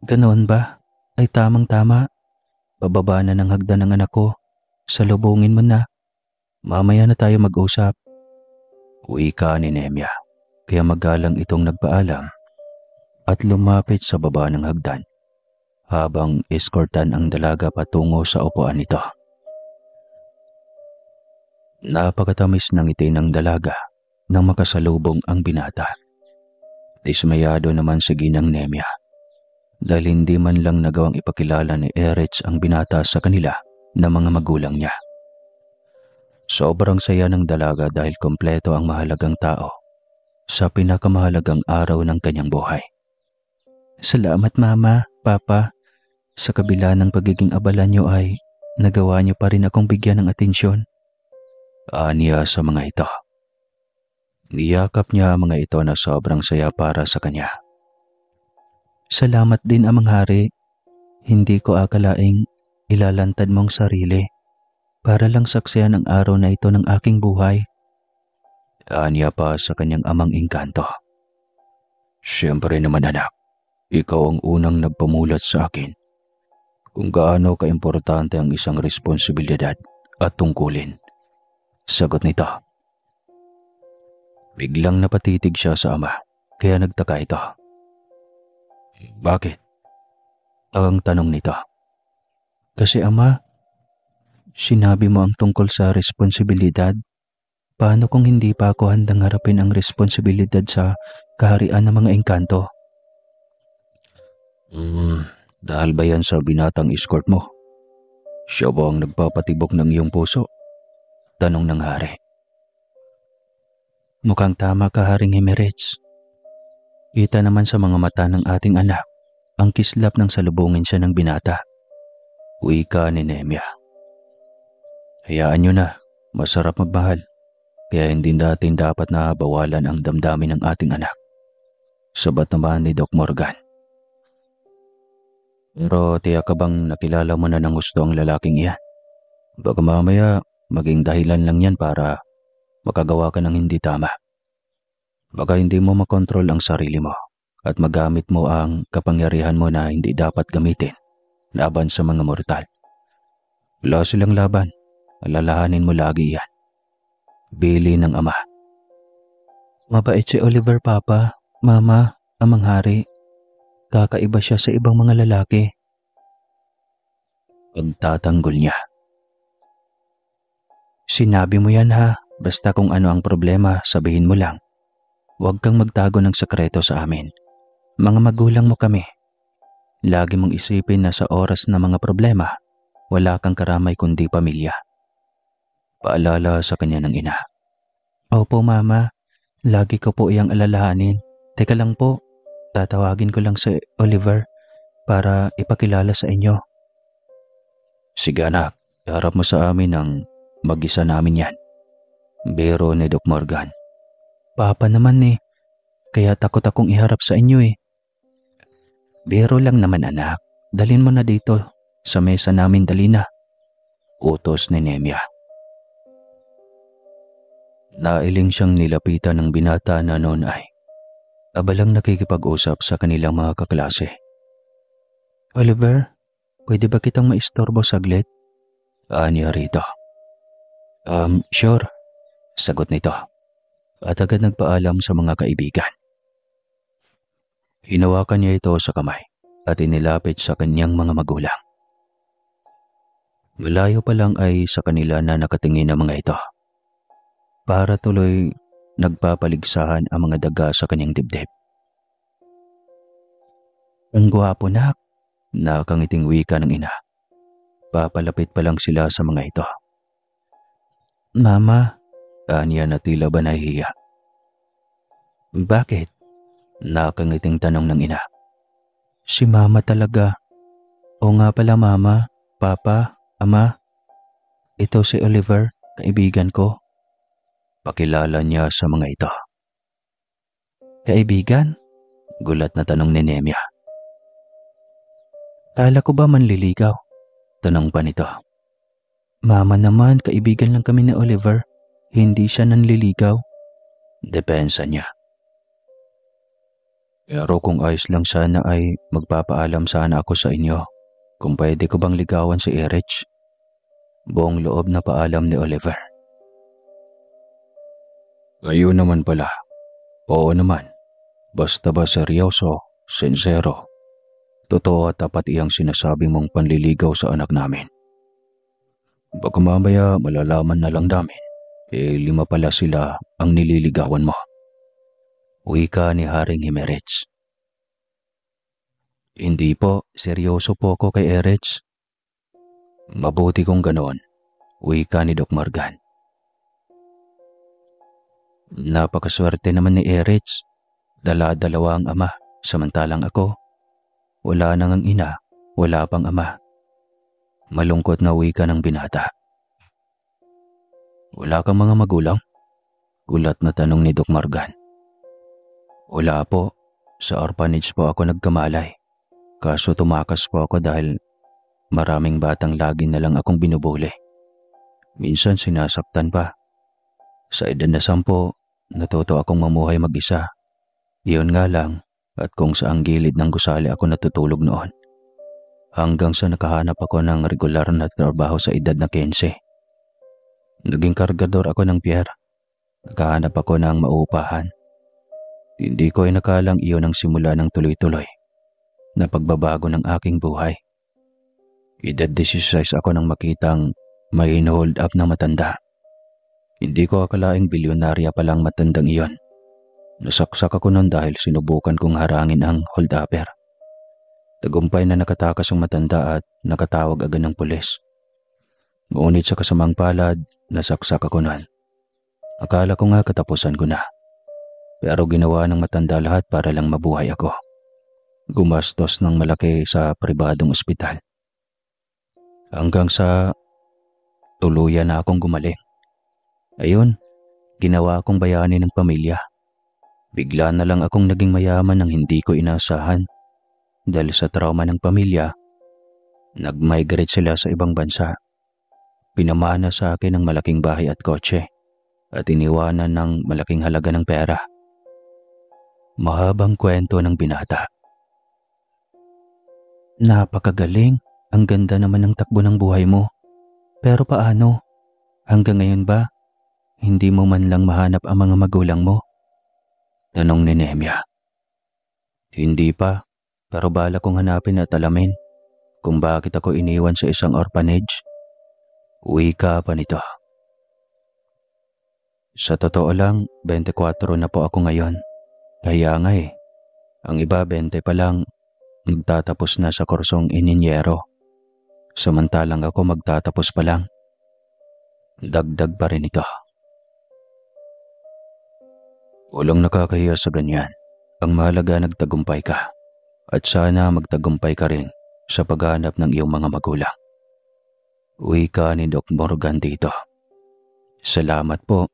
Ganoon ba? Ay tamang-tama. Pababa na ng hagdan ng anak ko. Salubungin mo na. Mamaya na tayo mag-usap. Uwi ka ni Nemya, kaya magalang itong nagpaalam at lumapit sa baba ng hagdan habang eskortan ang dalaga patungo sa upuan nito. Napakatamis ng ngiti ng dalaga nang makasalubong ang binata. Dismayado naman si Ginang Nemya dahil hindi man lang nagawang ipakilala ni Erech ang binata sa kanila na mga magulang niya. Sobrang saya ng dalaga dahil kompleto ang mahalagang tao sa pinakamahalagang araw ng kanyang buhay. Salamat Mama, Papa. Sa kabila ng pagiging abala niyo ay nagawa niyo pa rin akong bigyan ng atensyon. Aniya sa mga ito. Niyakap niya ang mga ito na sobrang saya para sa kanya. Salamat din Amang Hari. Hindi ko akalaing ilalantad mong sarili para lang saksiyan ang araw na ito ng aking buhay. Aniya pa sa kanyang amang engkanto. Siyempre naman anak, ikaw ang unang nagpamulat sa akin kung gaano kaimportante ang isang responsibilidad at tungkulin. Sagot nito. Biglang napatitig siya sa ama, kaya nagtaka ito. Bakit? Ang tanong nito. Kasi Ama, sinabi mo ang tungkol sa responsibilidad. Paano kung hindi pa ako handang harapin ang responsibilidad sa kaharian ng mga engkanto? Dahil ba yan sa binatang escort mo? Siya ba ang nagpapatibok ng iyong puso? Tanong ng hari. Mukhang tama ka Haring Jimerez. Kita naman sa mga mata ng ating anak ang kislap ng salubungin siya ng binata. Wika ni Nemya. Hayaan niyo na, masarap magmahal. Kaya hindi natin dapat na bawalan ang damdamin ng ating anak. Sabat naman ni Doc Morgan. Pero tiyak ka bang nakilala mo na ng gusto ang lalaking iyan? Baka mamaya maging dahilan lang yan para makagawa ka ng hindi tama. Baka hindi mo makontrol ang sarili mo at magamit mo ang kapangyarihan mo na hindi dapat gamitin laban sa mga mortal. Wala silang laban, alalahanin mo lagi yan. Bili ng ama. Mabait si Oliver Papa, Mama, Amang Hari. Kakaiba siya sa ibang mga lalaki. Pagtatanggol niya. Sinabi mo yan ha, basta kung ano ang problema sabihin mo lang. Huwag kang magtago ng sekreto sa amin. Mga magulang mo kami. Lagi mong isipin na sa oras na mga problema, wala kang karamay kundi pamilya. Paalala sa kanya ng ina. Opo mama, lagi ko po iyang alalahanin. Teka lang po, tatawagin ko lang si Oliver para ipakilala sa inyo. Sige anak, iharap mo sa amin ang mag-isa namin yan. Biro ni Doc Morgan. Papa naman kaya takot akong iharap sa inyo Biro lang naman anak, dalhin mo na dito sa mesa namin dali na. Utos ni Nemya. Nailing siyang nilapitan ng binata na noon ay abalang nakikipag-usap sa kanilang mga kaklase. Oliver, pwede ba kitang maistorbo saglit? Anya rito. Sure, sagot nito. At agad nagpaalam sa mga kaibigan. Hinawakan niya ito sa kamay at inilapit sa kanyang mga magulang. Malayo pa lang ay sa kanila na nakatingin ang mga ito. Para tuloy nagpapaligsahan ang mga daga sa kanyang dibdib. Ang gwapo nak, nakangiting wika ng ina. Papalapit pa lang sila sa mga ito. Mama, anya na tila ba nahihiya. Bakit? Nakangiting tanong ng ina. Si mama talaga. O nga pala mama, papa, ama. Ito si Oliver, kaibigan ko. Pakilala niya sa mga ito. Kaibigan? Gulat na tanong ni Nemya. Kala ko ba manliligaw? Tanong pa nito. Mama naman, kaibigan lang kami ni Oliver. Hindi siya nanliligaw. Depensa niya. Pero kung ayos lang sana ay magpapaalam sana ako sa inyo kung pwede ko bang ligawan si Erich. Buong loob na paalam ni Oliver. Kayo naman pala. Oo naman. Basta ba seryoso, sincero. Totoo at tapat iyang sinasabi mong panliligaw sa anak namin. Baka mamaya malalaman na lang namin. 5 pala sila ang nililigawan mo. Wika ni Haring Himerich. Hindi po, seryoso po ako kay Erich. Mabuti kung ganoon. Wika ni Doc Morgan. Napakaswerte naman ni Erich. Dala-dalawa ang ama, samantalang ako. Wala nang ang ina, wala pang ama. Malungkot na wika ng binata. Wala kang mga magulang? Gulat na tanong ni Doc Morgan. Wala po. Sa orphanage po ako nagkamalay. Kaso tumakas po ako dahil maraming batang lagi na lang akong binubuli. Minsan sinasaktan pa. Sa edad na 10, natuto akong mamuhay mag-isa. Iyon nga lang, at kung saang gilid ng gusali ako natutulog noon. Hanggang sa nakahanap ako ng regular na trabaho sa edad na 15. Naging kargador ako ng pier. Nakahanap ako ng maupahan. Hindi ko ay nakalang iyon ang simula ng tuloy-tuloy na pagbabago ng aking buhay. Edad 16 ako nang makitang may hold up na matanda. Hindi ko akalaing bilyonarya palang matandang iyon. Nasaksak ako noon dahil sinubukan kong harangin ang hold-upper. Tagumpay na nakatakas ang matanda at nakatawag agad ng pulis. Ngunit sa kasamang palad, nasaksak ako noon. Akala ko nga katapusan ko na. Pero ginawa ng matanda lahat para lang mabuhay ako. Gumastos ng malaki sa pribadong ospital. Hanggang sa tuluyan na akong gumaling. Ayun, ginawa akong bayani ng pamilya. Bigla na lang akong naging mayaman nang hindi ko inaasahan. Dahil sa trauma ng pamilya, nag-migrate sila sa ibang bansa. Pinamana sa akin ang malaking bahay at kotse at iniwanan ng malaking halaga ng pera. Mahabang kwento ng binata. Napakagaling. Ang ganda naman ng takbo ng buhay mo. Pero paano? Hanggang ngayon ba, hindi mo man lang mahanap ang mga magulang mo? Tanong ni Nemya. Hindi pa. pero bala kong hanapin at alamin kung bakit ako iniwan sa isang orphanage. Uwi ka pa nito. Sa totoo lang, 24 na po ako ngayon. Kaya nga eh, ang iba 20 pa lang magtatapos na sa kursong ininyero. Samantalang ako magtatapos pa lang. Dagdag pa rin ito. Walang nakakahiya sa ganyan. Ang mahalaga nagtagumpay ka. At sana magtagumpay ka rin sa paghanap ng iyong mga magulang. Uwi ka ni Doc Morgan dito. Salamat po.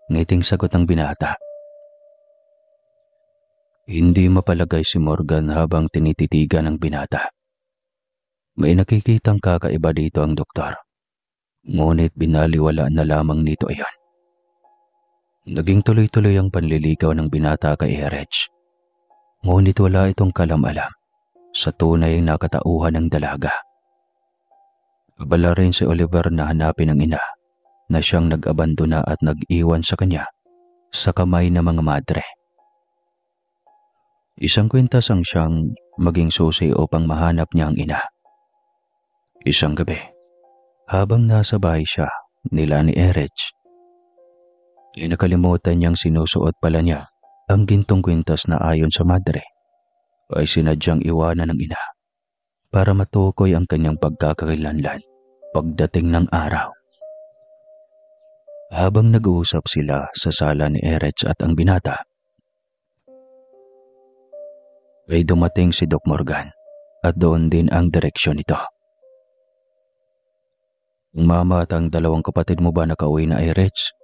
Ngiting sagot ng binata. Hindi mapalagay si Morgan habang tinititigan ng binata. May nakikitang kakaiba dito ang doktor. Ngunit binaliwalaan na lamang nito iyon. Naging tuloy-tuloy ang panliligaw ng binata kay Erich. Ngunit wala itong kalam-alam sa tunay na katauhan ng dalaga. Abala rin si Oliver na hanapin ang ina na siyang nag-abandona at nag-iwan sa kanya sa kamay ng mga madre. Isang kwintas ang siyang maging susi upang mahanap niya ang ina. Isang gabi, habang nasa bahay siya nila ni Erich, nakalimutan niyang sinusuot pala niya ang gintong kwintas na ayon sa madre ay sinadyang iwanan ng ina para matukoy ang kanyang pagkakakilanlan pagdating ng araw. Habang nag-uusap sila sa sala ni Erich at ang binata, ay dumating si Doc Morgan at doon din ang direksyon nito. Ang mama at ang dalawang kapatid mo ba nakauwi na, Erich?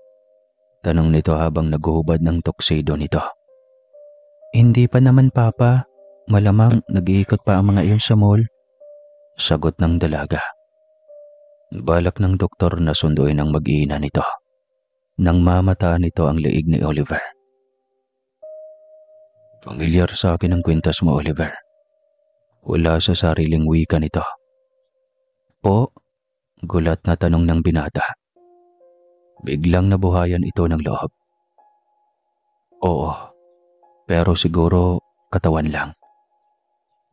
Tanong nito habang naguhubad ng tuxedo nito. Hindi pa naman, Papa. Malamang nag-iikot pa ang mga iyon sa mall. Sagot ng dalaga. Balak ng doktor na sunduin ang mag-iina nito nang mamataan nito ang leeg ni Oliver. Pamilyar sa akin ang kwintas mo, Oliver. Wala sa sariling wika nito. Po? Gulat na tanong ng binata. Biglang nabuhayan ito ng loob. Oo, pero siguro katawan lang.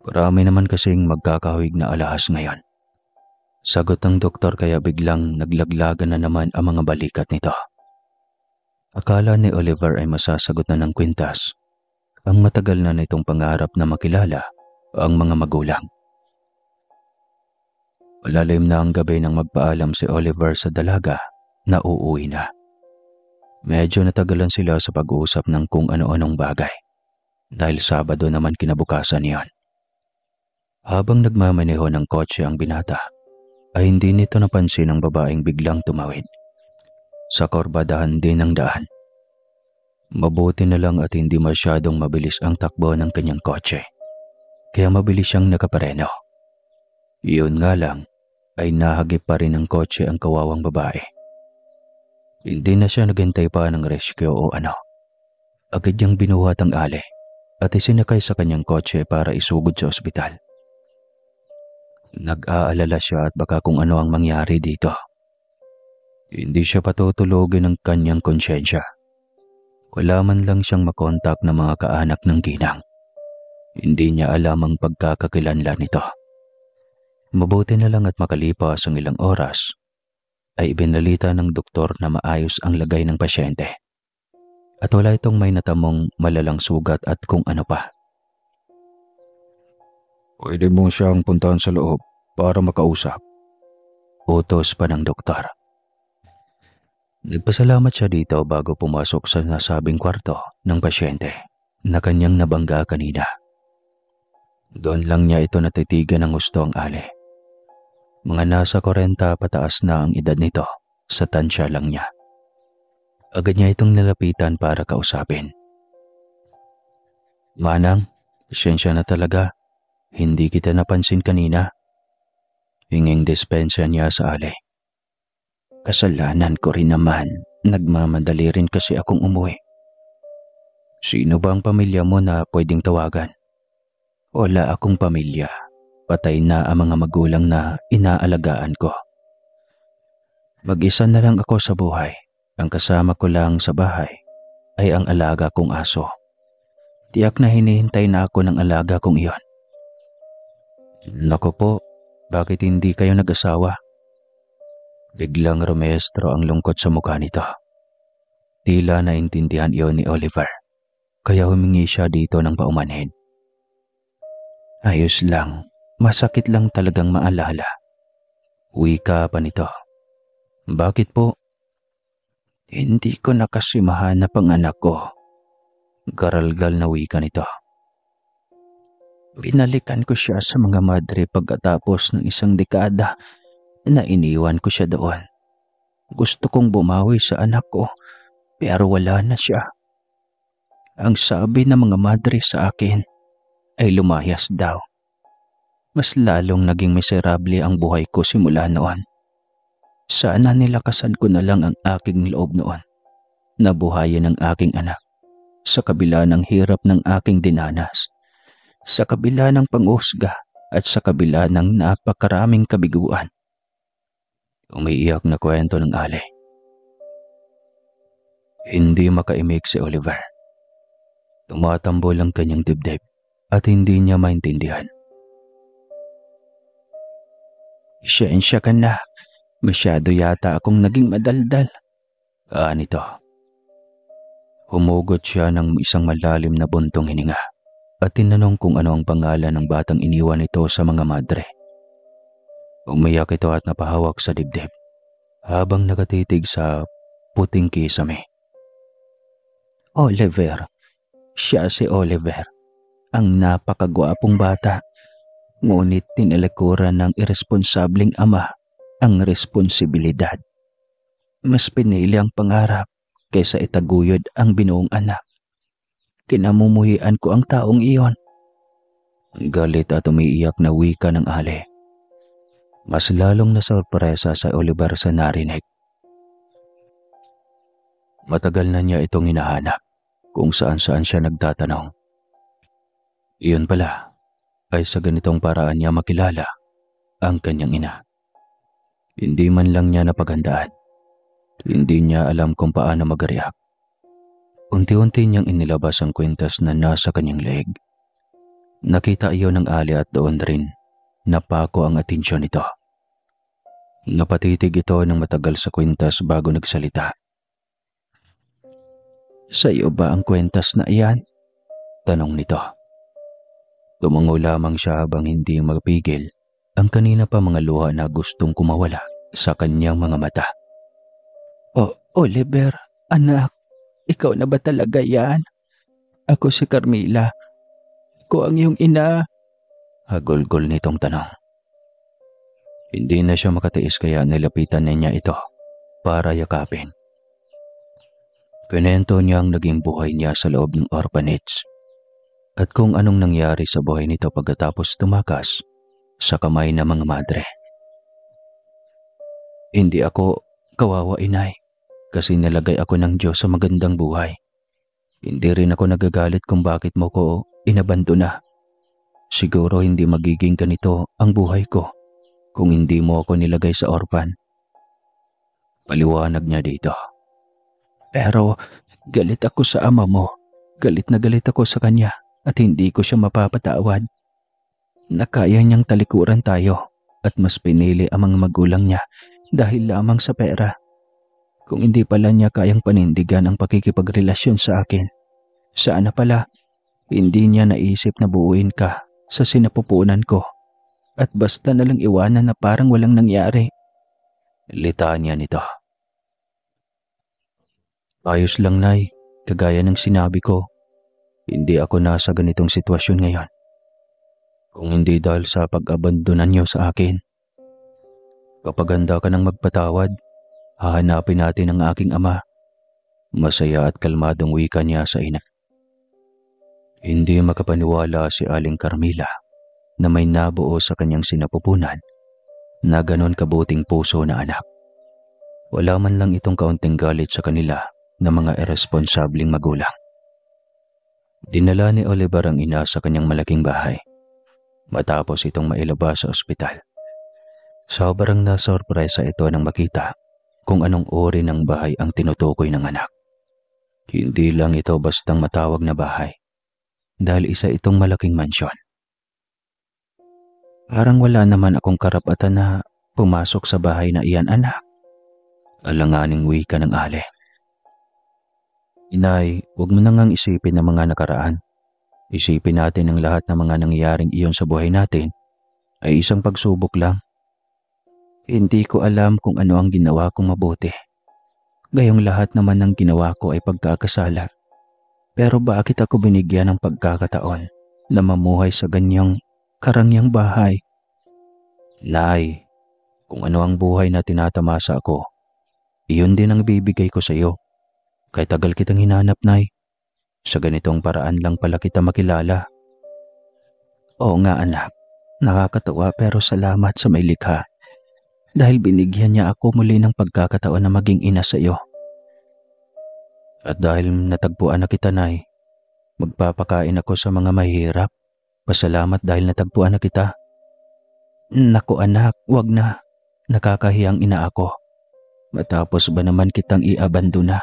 Marami naman kasing magkakahawig na alahas ngayon. Sagot ng doktor kaya biglang naglaglagan na naman ang mga balikat nito. Akala ni Oliver ay masasagot na ng kwintas ang matagal na nitong pangarap na makilala ang mga magulang. Malalim na ang gabi nang magpaalam si Oliver sa dalaga na uuwi na. Medyo natagalan sila sa pag-uusap ng kung ano-anong bagay dahil Sabado naman kinabukasan niyon. Habang nagmamaneho ng kotse ang binata, ay hindi nito napansin ang babaeng biglang tumawid. Sa korbadahan din ng daan. Mabuti na lang at hindi masyadong mabilis ang takbo ng kanyang kotse, kaya mabilis siyang nakapareno. Iyon nga lang, ay nahagip pa rin ng kotse ang kawawang babae. Hindi na siya naghintay pa ng rescue o ano. Agad niyang binuhat ang ale at isinakay sa kanyang kotse para isugod sa ospital. Nag-aalala siya at baka kung ano ang mangyari dito. Hindi siya patutulogin ng kanyang konsyensya. Wala man lang siyang makontak na mga kaanak ng ginang. Hindi niya alam ang pagkakakilanlan nito. Mabuti na lang at makalipas ang ilang oras, ay ibinalita ng doktor na maayos ang lagay ng pasyente. At wala itong may natamong malalang sugat at kung ano pa. Pwede mo siyang puntahan sa loob para makausap. Utos pa ng doktor. Nagpasalamat siya dito bago pumasok sa nasabing kwarto ng pasyente na kanyang nabangga kanina. Doon lang niya ito natitigan ng gusto ang ale. Mga nasa 40 pataas na ang edad nito, sa tansya lang niya. Agad niya itong nilapitan para kausapin. Manang, pasensya na talaga. Hindi kita napansin kanina. Hinging dispensa niya sa ale. Kasalanan ko rin naman. Nagmamadali rin kasi akong umuwi. Sino ba ang pamilya mo na pwedeng tawagan? Wala akong pamilya. Patay na ang mga magulang na inaalagaan ko. Mag-isa na lang ako sa buhay. Ang kasama ko lang sa bahay ay ang alaga kong aso. Tiyak na hinihintay na ako ng alaga kong iyon Naku po, bakit hindi kayo nag-asawa? Biglang rumestro ang lungkot sa mukha nito. Tila naintindihan iyon ni Oliver, kaya humingi siya dito ng paumanhin. Ayos lang, masakit lang talagang maalala. Wika pa nito. Bakit po? Hindi ko na kasi mahanap ang anak ko. Garalgal na wika nito. Binalikan ko siya sa mga madre pagkatapos ng isang dekada na iniwan ko siya doon. Gusto kong bumawi sa anak ko pero wala na siya. Ang sabi ng mga madre sa akin ay lumayas daw. Mas lalong naging miserable ang buhay ko simula noon. Sana nilakasan ko na lang ang aking loob noon na buhayin ang aking anak sa kabila ng hirap ng aking dinanas, sa kabila ng panghusga at sa kabila ng napakaraming kabiguan. Umiiyak na kwento ng Ali. Hindi makaimik si Oliver. Tumatambol ang kanyang dibdib at hindi niya maintindihan. Siyensya ka na. Masyado yata akong naging madaldal. Nito. Humugot siya ng isang malalim na buntong hininga at tinanong kung ano ang pangalan ng batang iniwan nito sa mga madre. Umiyak ito at napahawak sa dibdib habang nakatitig sa puting kisame. Oliver. Siya si Oliver. Ang napakagwapong bata. Ngunit tinalikuran ng irresponsableng ama ang responsibilidad. Mas pinili ang pangarap kaysa itaguyod ang binuong anak. Kinamumuhian ko ang taong iyon. Galit at umiiyak na wika ng Ali. Mas lalong nasorpresa sa Oliver sa narinig. Matagal na niya itong hinahanap kung saan-saan siya nagtatanong. Iyon pala ay sa ganitong paraan niya makilala ang kanyang ina. Hindi man lang niya napaghandaan. Hindi niya alam kung paano mag-react. Unti-unti niyang inilabas ang kwintas na nasa kanyang leeg. Nakita iyon ng Ali at doon rin napako ang atensyon nito. Napatitig ito ng matagal sa kwintas bago nagsalita. Sa iyo ba ang kwintas na iyan? Tanong nito. Tumango lamang siya habang hindi magpigil ang kanina pa mga luha na gustong kumawala sa kanyang mga mata. Oliver, anak, ikaw na ba talaga yan? Ako si Carmila. Ako ang iyong ina. Hagulgol nitong tanong. Hindi na siya makatiis kaya nilapitan niya ito para yakapin. Kinento niya ang naging buhay niya sa loob ng orphanage at kung anong nangyari sa buhay nito pagkatapos tumakas sa kamay ng mga madre. Hindi ako kawawa, inay, kasi nilagay ako ng Diyos sa magandang buhay. Hindi rin ako nagagalit kung bakit mo ko inabandona. Siguro hindi magiging ganito ang buhay ko kung hindi mo ako nilagay sa orphan. Paliwanag niya dito. Pero galit ako sa ama mo. Galit na galit ako sa kanya at hindi ko siya mapapatawad. Nakaya niyang talikuran tayo at mas pinili ang mga magulang niya dahil lamang sa pera. Kung hindi pala niya kayang panindigan ang pakikipagrelasyon sa akin, sana pala hindi niya naisip na buuin ka sa sinapupunan ko at basta nalang iwanan na parang walang nangyari. Litanya nito. Ayos lang, Nay. Kagaya ng sinabi ko, hindi ako nasa ganitong sitwasyon ngayon. Kung hindi dahil sa pag-abandonan niyo sa akin. Kapag handa ka ng magpatawad, hahanapin natin ang aking ama. Masaya at kalmadong wika niya sa ina. Hindi makapaniwala si Aling Carmila na may nabuo sa kanyang sinapupunan na ganon kabuting puso na anak. Wala man lang itong kaunting galit sa kanila na mga irresponsableng magulang. Dinala ni Oliver ang ina sa kanyang malaking bahay matapos itong mailabas sa ospital. Sobrang nasorpresa ito nang makita kung anong uri ng bahay ang tinutukoy ng anak. Hindi lang ito bastang matawag na bahay dahil isa itong malaking mansyon. Parang wala naman akong karapatan na pumasok sa bahay na iyan, anak. Alanganing wika ng Ale. Inay, huwag mo nang isipin ang mga nakaraan. Isipin natin ang lahat ng mga nangyayaring iyon sa buhay natin ay isang pagsubok lang. Hindi ko alam kung ano ang ginawa kong mabuti. Gayong lahat naman ng ginawa ko ay pagkakasala. Pero bakit ako binigyan ng pagkakataon na mamuhay sa ganyang karangyang bahay? Nay, kung ano ang buhay na tinatamasa ako, iyon din ang bibigay ko sa iyo. Kay tagal kitang hinanap, Nay. Sa ganitong paraan lang pala kita makilala. Oo nga, anak. Nakakatawa pero salamat sa may likha. Dahil binigyan niya ako muli ng pagkakataon na maging ina sa iyo. At dahil natagpuan na kita, Nay, magpapakain ako sa mga mahirap. Pasalamat dahil natagpuan na kita. Naku anak, wag na. Nakakahiyang ina ako. Matapos ba naman kitang iabandona?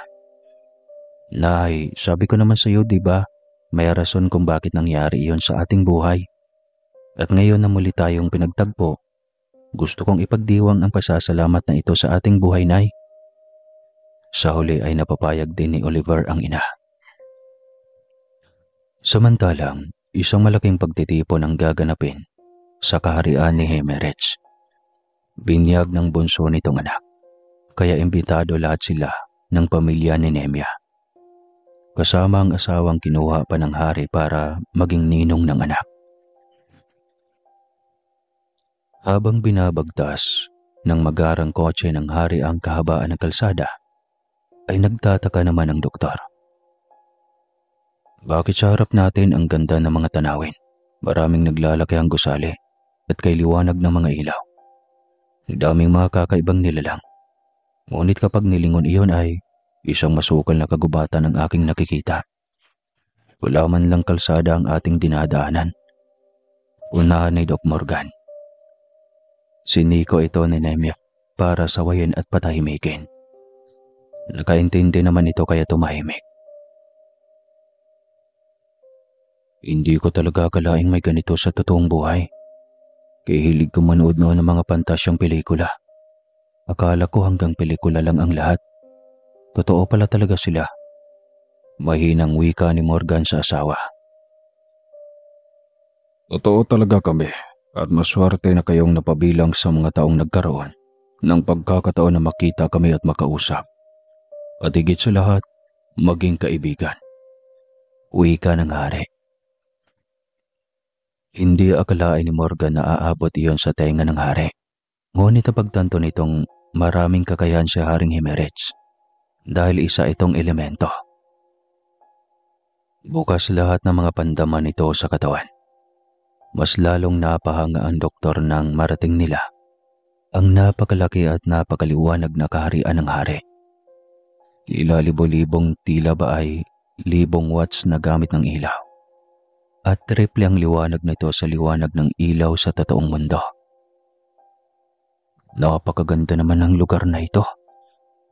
Nay, sabi ko naman sa iyo, di ba? May rason kung bakit nangyari iyon sa ating buhay. At ngayon na muli tayong pinagtagpo, gusto kong ipagdiwang ang pasasalamat na ito sa ating buhay, Nay. Sa huli ay napapayag din ni Oliver ang ina. Samantalang, isang malaking pagtitipon ang gaganapin sa kaharian ni Hemerich. Binyag ng bunso nitong anak, kaya imbitado lahat sila ng pamilya ni Nemia. Kasama ang asawang kinuha pa ng hari para maging ninong ng anak. Habang binabagtas ng magarang kotse ng hari ang kahabaan ng kalsada, ay nagtataka naman ang doktor. Bakit sa harap natin ang ganda ng mga tanawin? Maraming naglalaki ang gusali at kay liwanag ng mga ilaw. Ang daming mga kakaibang nilalang. Ngunit kapag nilingon iyon ay isang masukal na kagubatan ang aking nakikita. Wala man lang kalsada ang ating dinadaanan. Unahan ni Doc Morgan. Siniko ito ni Nemia para sawayin at patahimikin. Nakaintindi naman ito kaya tumahimik. Hindi ko talaga akalaing may ganito sa totoong buhay. Kihilig ko manood noon ng mga pantasyang pelikula. Akala ko hanggang pelikula lang ang lahat. Totoo pala talaga sila. Mahinang wika ni Morgan sa asawa. Totoo talaga kami at maswerte na kayong napabilang sa mga taong nagkaroon ng pagkakataon na makita kami at makausap. At higit sa lahat, maging kaibigan. Wika ng hari. Hindi akalain ni Morgan na aabot iyon sa tenga ng hari. Ngunit napagtanto nitong maraming kakayahan si Haring Hemerich dahil isa itong elemento. Bukas lahat ng mga pandaman nito sa katawan. Mas lalong napahanga ang doktor nang marating nila ang napakalaki at napakaliwanag na kaharian ng hari. Libo-libong tila ba ay libong watts na gamit ng ilaw. At triple ang liwanag nito sa liwanag ng ilaw sa totoong mundo. Napakaganda naman ng lugar na ito.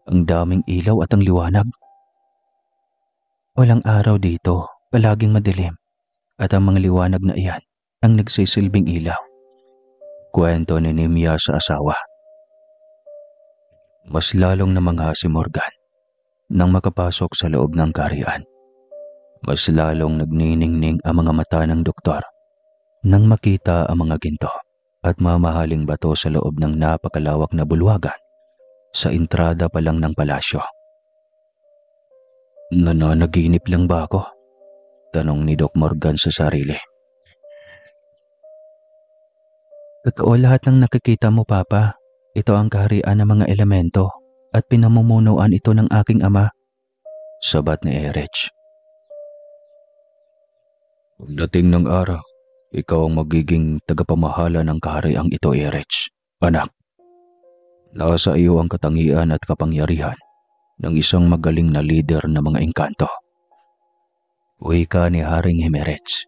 Ang daming ilaw at ang liwanag. Walang araw dito, palaging madilim. At ang mga liwanag na iyan ang nagsisilbing ilaw. Kwento ni Nemia sa asawa. Mas lalong namangha si Morgan nang makapasok sa loob ng kaharian. Mas lalong nagniningning ang mga mata ng doktor nang makita ang mga ginto at mamahaling bato sa loob ng napakalawak na bulwagan sa entrada pa lang ng palasyo. Nananaginip lang ba ako? Tanong ni Doc Morgan sa sarili. Totoo lahat ng nakikita mo, Papa. Ito ang kaharian ng mga elemento at pinamumunuan ito ng aking ama. Sabat ni Erich. Pagdating ng araw, ikaw ang magiging tagapamahala ng kahariang ito, Erich. Anak, nasa iyo ang katangian at kapangyarihan ng isang magaling na leader ng mga engkanto. Wika ni Haring Hemerich.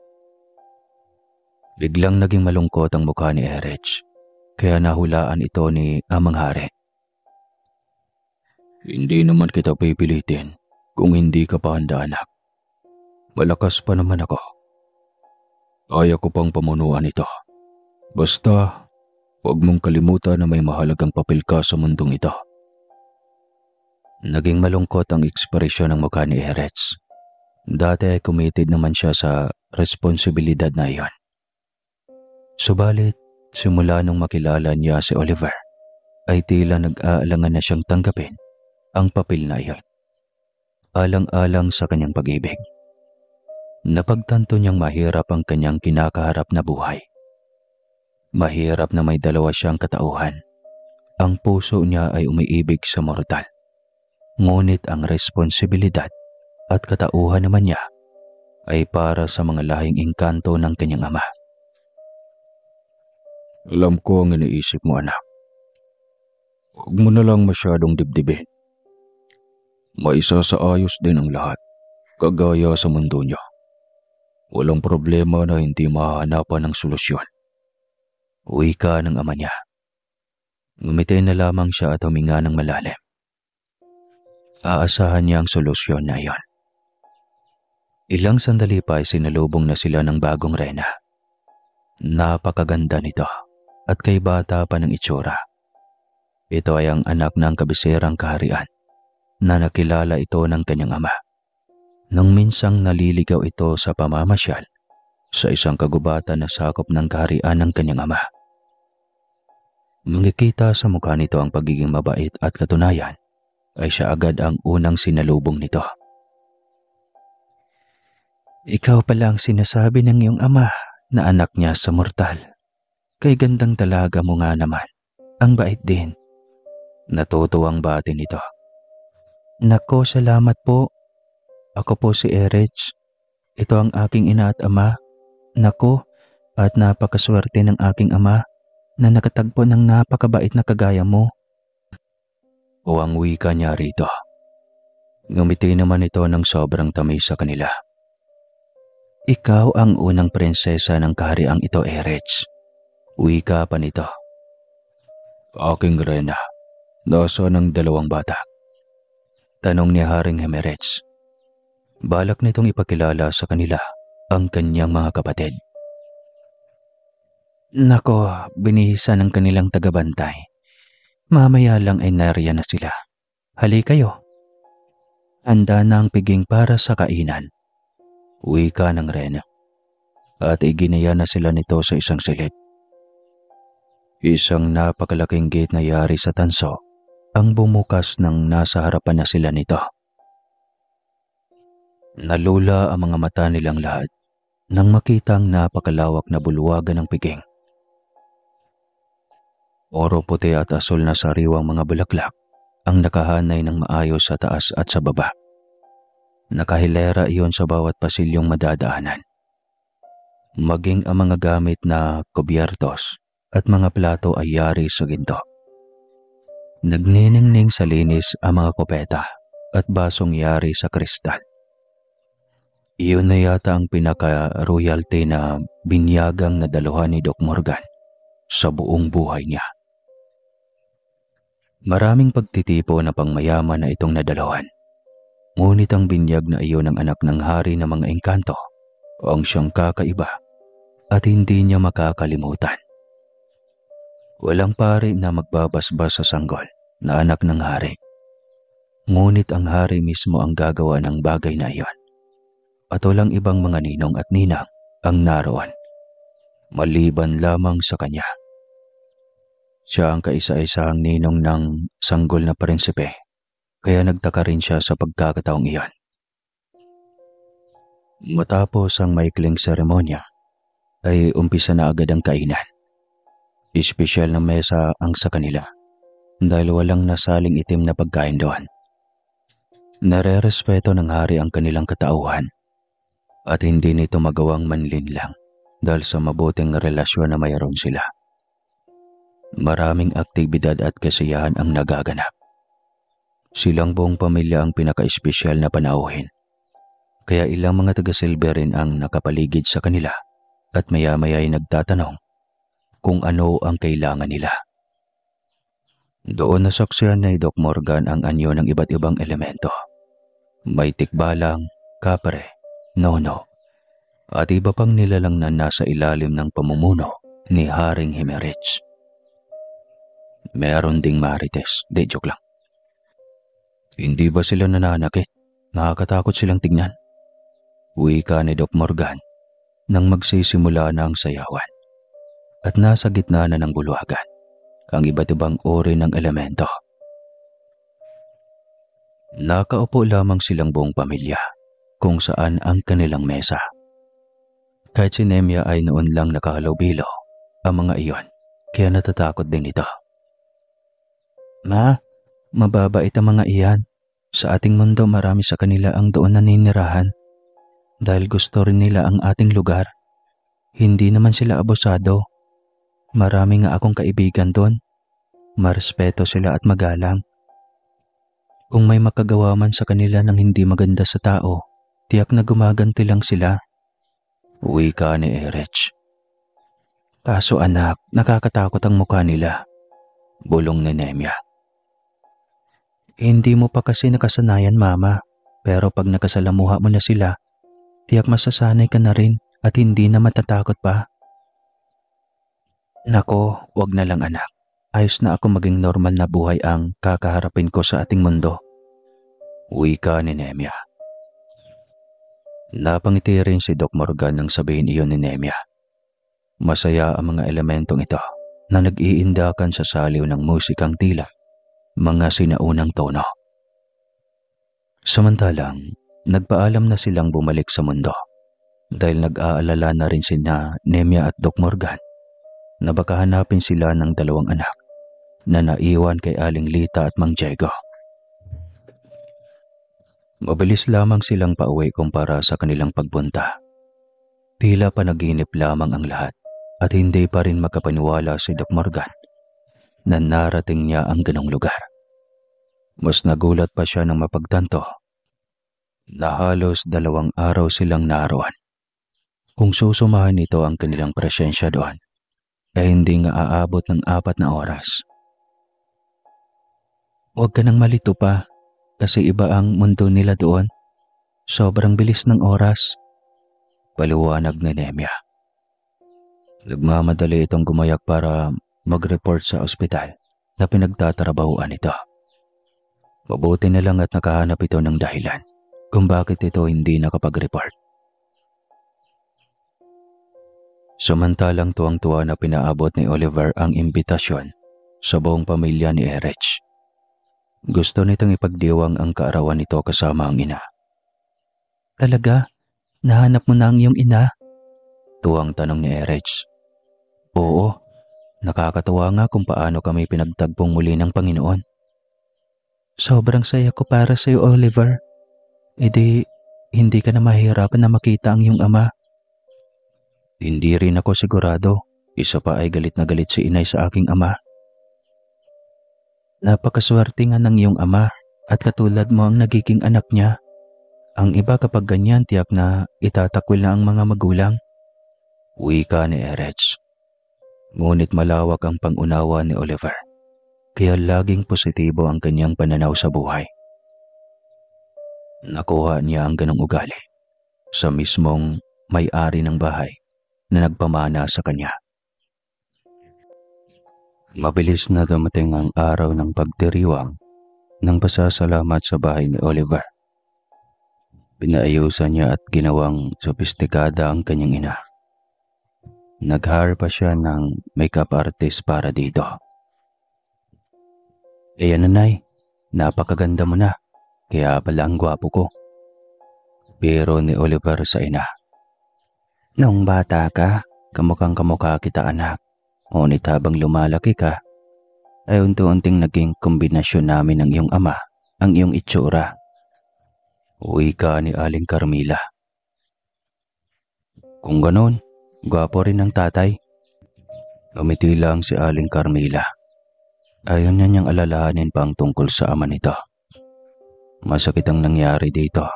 Biglang naging malungkot ang mukha ni Erich, kaya nahulaan ito ni Amang Hari. Hindi naman kita pipilitin kung hindi ka pa handa, anak. Malakas pa naman ako. Kaya ko pang pamunuan ito. Basta, huwag mong kalimutan na may mahalagang papel ka sa mundong ito. Naging malungkot ang ekspresyon ng mukha ni Erets. Dati ay committed naman siya sa responsibilidad na iyon. Subalit, simula nung makilala niya si Oliver, ay tila nag-aalangan na siyang tanggapin ang papel na iyon. Alang-alang sa kanyang pag-ibig. Napagtanto niyang mahirap ang kanyang kinakaharap na buhay. Mahirap na may dalawa siyang katauhan. Ang puso niya ay umiibig sa mortal. Ngunit ang responsibilidad at katauhan naman niya ay para sa mga lahing engkanto ng kanyang ama. Alam ko ang iniisip mo, anak. Huwag mo na lang masyadong dibdibin. Maisa sa ayos din ang lahat, kagaya sa mundo niyo. Walang problema na hindi mahahanapan ng solusyon. Wika ng ama niya. Ngumiti na lamang siya at huminga ng malalim. Aasahan niya ang solusyon na iyon. Ilang sandali pa ay sinalubong na sila ng bagong reyna. Napakaganda nito at kay bata pa ng itsura. Ito ay ang anak ng kabisirang kaharian na nakilala ito ng kanyang ama. Nung minsang naliligaw ito sa pamamasyal sa isang kagubatan na sakop ng kaharian ng kanyang ama. Makikita sa mukha nito ang pagiging mabait at katunayan ay siya agad ang unang sinalubong nito. Ikaw pala ang sinasabi ng iyong ama na anak niya sa mortal. Kay gandang talaga mo nga naman. Ang bait din. Natutuwang bati nito. Nako, salamat po. Ako po si Erets. Ito ang aking ina at ama. Nako, at napakaswerte ng aking ama na nakatagpo ng napakabait na kagaya mo. O ang wika niya rito. Ngumiti naman ito ng sobrang tamis sa kanila. Ikaw ang unang prinsesa ng kahariang ito, Erets. Wika pa nito. Aking reyna, nasaan ang dalawang bata? Tanong ni Haring Hemerets. Balak nitong ipakilala sa kanila ang kanyang mga kapatid. Nako, binihisan ng kanilang tagabantay. Mamaya lang ay nariyan na sila. Hali kayo. Handa na ang piging para sa kainan. Wika ng reyna. At iginaya na sila nito sa isang silid. Isang napakalaking gate na yari sa tanso ang bumukas nang nasa harapan na sila nito. Nalula ang mga mata nilang lahat nang makita ang napakalawak na bulwagan ng piging. Oro puti at asul na sariwang mga bulaklak ang nakahanay ng maayos sa taas at sa baba. Nakahilera iyon sa bawat pasilyong madadaanan. Maging ang mga gamit na kubyertos at mga plato ay yari sa ginto. Nagniningning sa linis ang mga kopeta at basong yari sa kristal. Iyon na yata ang pinaka-royalty na binyagang nadaluhan ni Doc Morgan sa buong buhay niya. Maraming pagtitipo na pangmayaman na itong nadaluhan. Ngunit ang binyag na iyon ng anak ng hari ng mga engkanto ang siyang kakaiba at hindi niya makakalimutan. Walang pari na magbabasbas sa sanggol na anak ng hari. Ngunit ang hari mismo ang gagawa ng bagay na iyon. At walang ibang mga ninong at ninang ang naroon, maliban lamang sa kanya. Siya ang kaisa-isang ninong ng sanggol na prinsipe, kaya nagtaka rin siya sa pagkakataong iyon. Matapos ang maikling seremonya, ay umpisa na agad ang kainan. Espesyal na mesa ang sa kanila dahil walang nasaling itim na pagkain doon. Nare-respeto ng hari ang kanilang katauhan at hindi nito magawang manlinlang dahil sa mabuting relasyon na mayroon sila. Maraming aktibidad at kasiyahan ang nagaganap. Silang buong pamilya ang pinaka-espesyal na panauhin. Kaya ilang mga taga-silbi rin ang nakapaligid sa kanila at maya-maya ay nagtatanong kung ano ang kailangan nila. Doon nasaksihan ni Doc Morgan ang anyo ng iba't ibang elemento. May tikbalang, kapre, nono, at iba pang nilalang na nasa ilalim ng pamumuno ni Haring Himerich. Meron ding Marites, di joke lang. Hindi ba sila nananakit? Nakakatakot silang tignan. Wika ni Doc Morgan nang magsisimula na ang sayawan at nasa gitna na ng bulwagan ang iba't ibang uri ng elemento. Nakaupo lamang silang buong pamilya kung saan ang kanilang mesa. Kahit si Nemya ay noon lang nakahalubilo ang mga iyon, kaya natatakot din ito. Ma, mababait ang mga iyan. Sa ating mundo marami sa kanila ang doon naninirahan dahil gusto rin nila ang ating lugar. Hindi naman sila abusado. Marami nga akong kaibigan doon. Marespeto sila at magalang. Kung may makagawa man sa kanila ng hindi maganda sa tao, tiyak na gumaganti lang sila. Wika ni Erich. Kaso anak, nakakatakot ang mukha nila. Bulong ni Nemya. Hindi mo pa kasi nakasanayan, Mama. Pero pag nakasalamuha mo na sila, tiyak masasanay ka na rin at hindi na matatakot pa. Nako, wag na lang anak. Ayos na ako maging normal na buhay ang kakaharapin ko sa ating mundo. Wika ni Nemya. Napangiti rin si Doc Morgan nang sabihin iyon ni Nemya. Masaya ang mga elementong ito na nag-iindakan sa saliw ng musikang tila mga sinaunang tono. Samantalang, nagpaalam na silang bumalik sa mundo dahil nag-aalala na rin sina Nemya at Doc Morgan na baka hanapin sila ng dalawang anak na naiwan kay Aling Lita at Mang Diego. Mabilis lamang silang pauwi kumpara sa kanilang pagpunta. Tila panaginip lamang ang lahat at hindi pa rin makapaniwala si Doc Morgan na narating niya ang ganong lugar. Mas nagulat pa siya nang mapagtanto na halos 2 araw silang naroon. Kung susumahin nito ang kanilang presensya doon, ay hindi nga aabot ng 4 na oras. Huwag ka nang malito pa, kasi iba ang mundo nila doon. Sobrang bilis ng oras. Paliwanag ni Nemya. Nagmamadali itong gumayak para mag-report sa ospital na pinagtatrabahuan ito. Mabuti na lang at nakahanap ito ng dahilan kung bakit ito hindi nakapag-report. Samantalang tuwang-tuwa na pinaabot ni Oliver ang imbitasyon sa buong pamilya ni Erich. Gusto nitong ipagdiwang ang kaarawan nito kasama ang ina. Talaga? Nahanap mo na ang iyong ina? Tuwang tanong ni Erich. Oo, nakakatuwa nga kung paano kami pinagtagpong muli ng Panginoon. Sobrang saya ko para sa iyo, Oliver. Di, hindi ka na mahihirapan na makita ang iyong ama. Hindi rin ako sigurado. Isa pa ay galit na galit si inay sa aking ama. Napakaswerte nga ng iyong ama at katulad mo ang nagiging anak niya. Ang iba kapag ganyan tiyak na itatakwil na ang mga magulang. Wika ni Erich. Ngunit malawak ang pangunawa ni Oliver, kaya laging positibo ang kanyang pananaw sa buhay. Nakuha niya ang ganong ugali sa mismong may-ari ng bahay na nagpamana sa kanya. Mabilis na dumating ang araw ng pagdiriwang ng pasasalamat sa bahay ni Oliver. Pinaayusan niya at ginawang sopistikada ang kanyang ina. Nag-hire pa siya ng makeup artist para dito. Ayan nanay, napakaganda mo na, kaya pala ang gwapo ko. Pero ni Oliver sa ina. Noong bata ka, kamukhang kamukha kita anak. Ngunit habang lumalaki ka, ay unti-unting naging kombinasyon namin ng iyong ama, ang iyong itsura. Wika ni Aling Carmila. Kung ganon, gwapo rin ang tatay. Umiti lang si Aling Carmila. Ayaw niya niyang alalahanin pa ang tungkol sa ama nito. Masakit ang nangyari dito,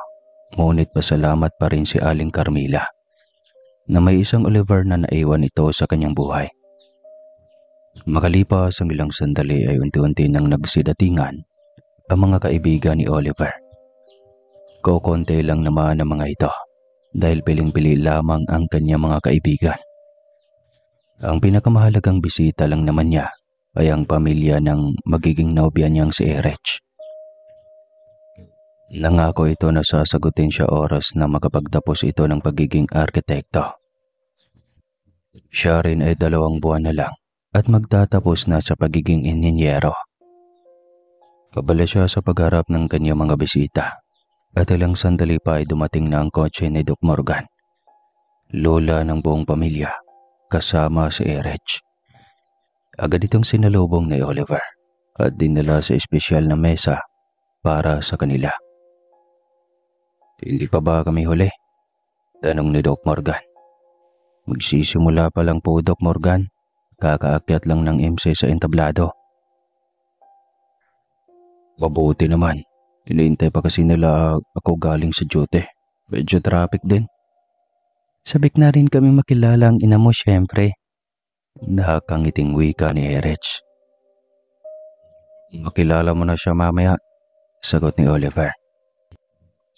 ngunit pasalamat pa rin si Aling Carmila na may isang Oliver na naiwan ito sa kanyang buhay. Makalipas ang ilang sandali ay unti-unti nang nagsidatingan ang mga kaibigan ni Oliver. Kukonti lang naman ang mga ito dahil piling-pili lamang ang kanyang mga kaibigan. Ang pinakamahalagang bisita lang naman niya ay ang pamilya ng magiging nobya niyang si Erich. Nangako ito na sasagutin siya oras na makapagtapos ito ng pagiging arkitekto. Siya rin ay 2 buwan na lang at magtatapos na sa pagiging inhinyero. Pabala siya sa pagharap ng kanyang mga bisita at ilang sandali pa ay dumating na ang kotse ni Doc Morgan, lola ng buong pamilya, kasama si Erich. Agad itong sinalubong ni Oliver at dinala sa espesyal na mesa para sa kanila. Hindi pa ba kami huli? Tanong ni Doc Morgan. Magsisimula pa lang po, Doc Morgan. Kakaakyat lang ng MC sa entablado. Mabuti naman. Iniintay pa kasi nila ako galing sa duty. Medyo traffic din. Sabik na rin kami makilala ang ina mo, syempre. Nakakangiting wika ni Erich. Makilala mo na siya mamaya, sagot ni Oliver.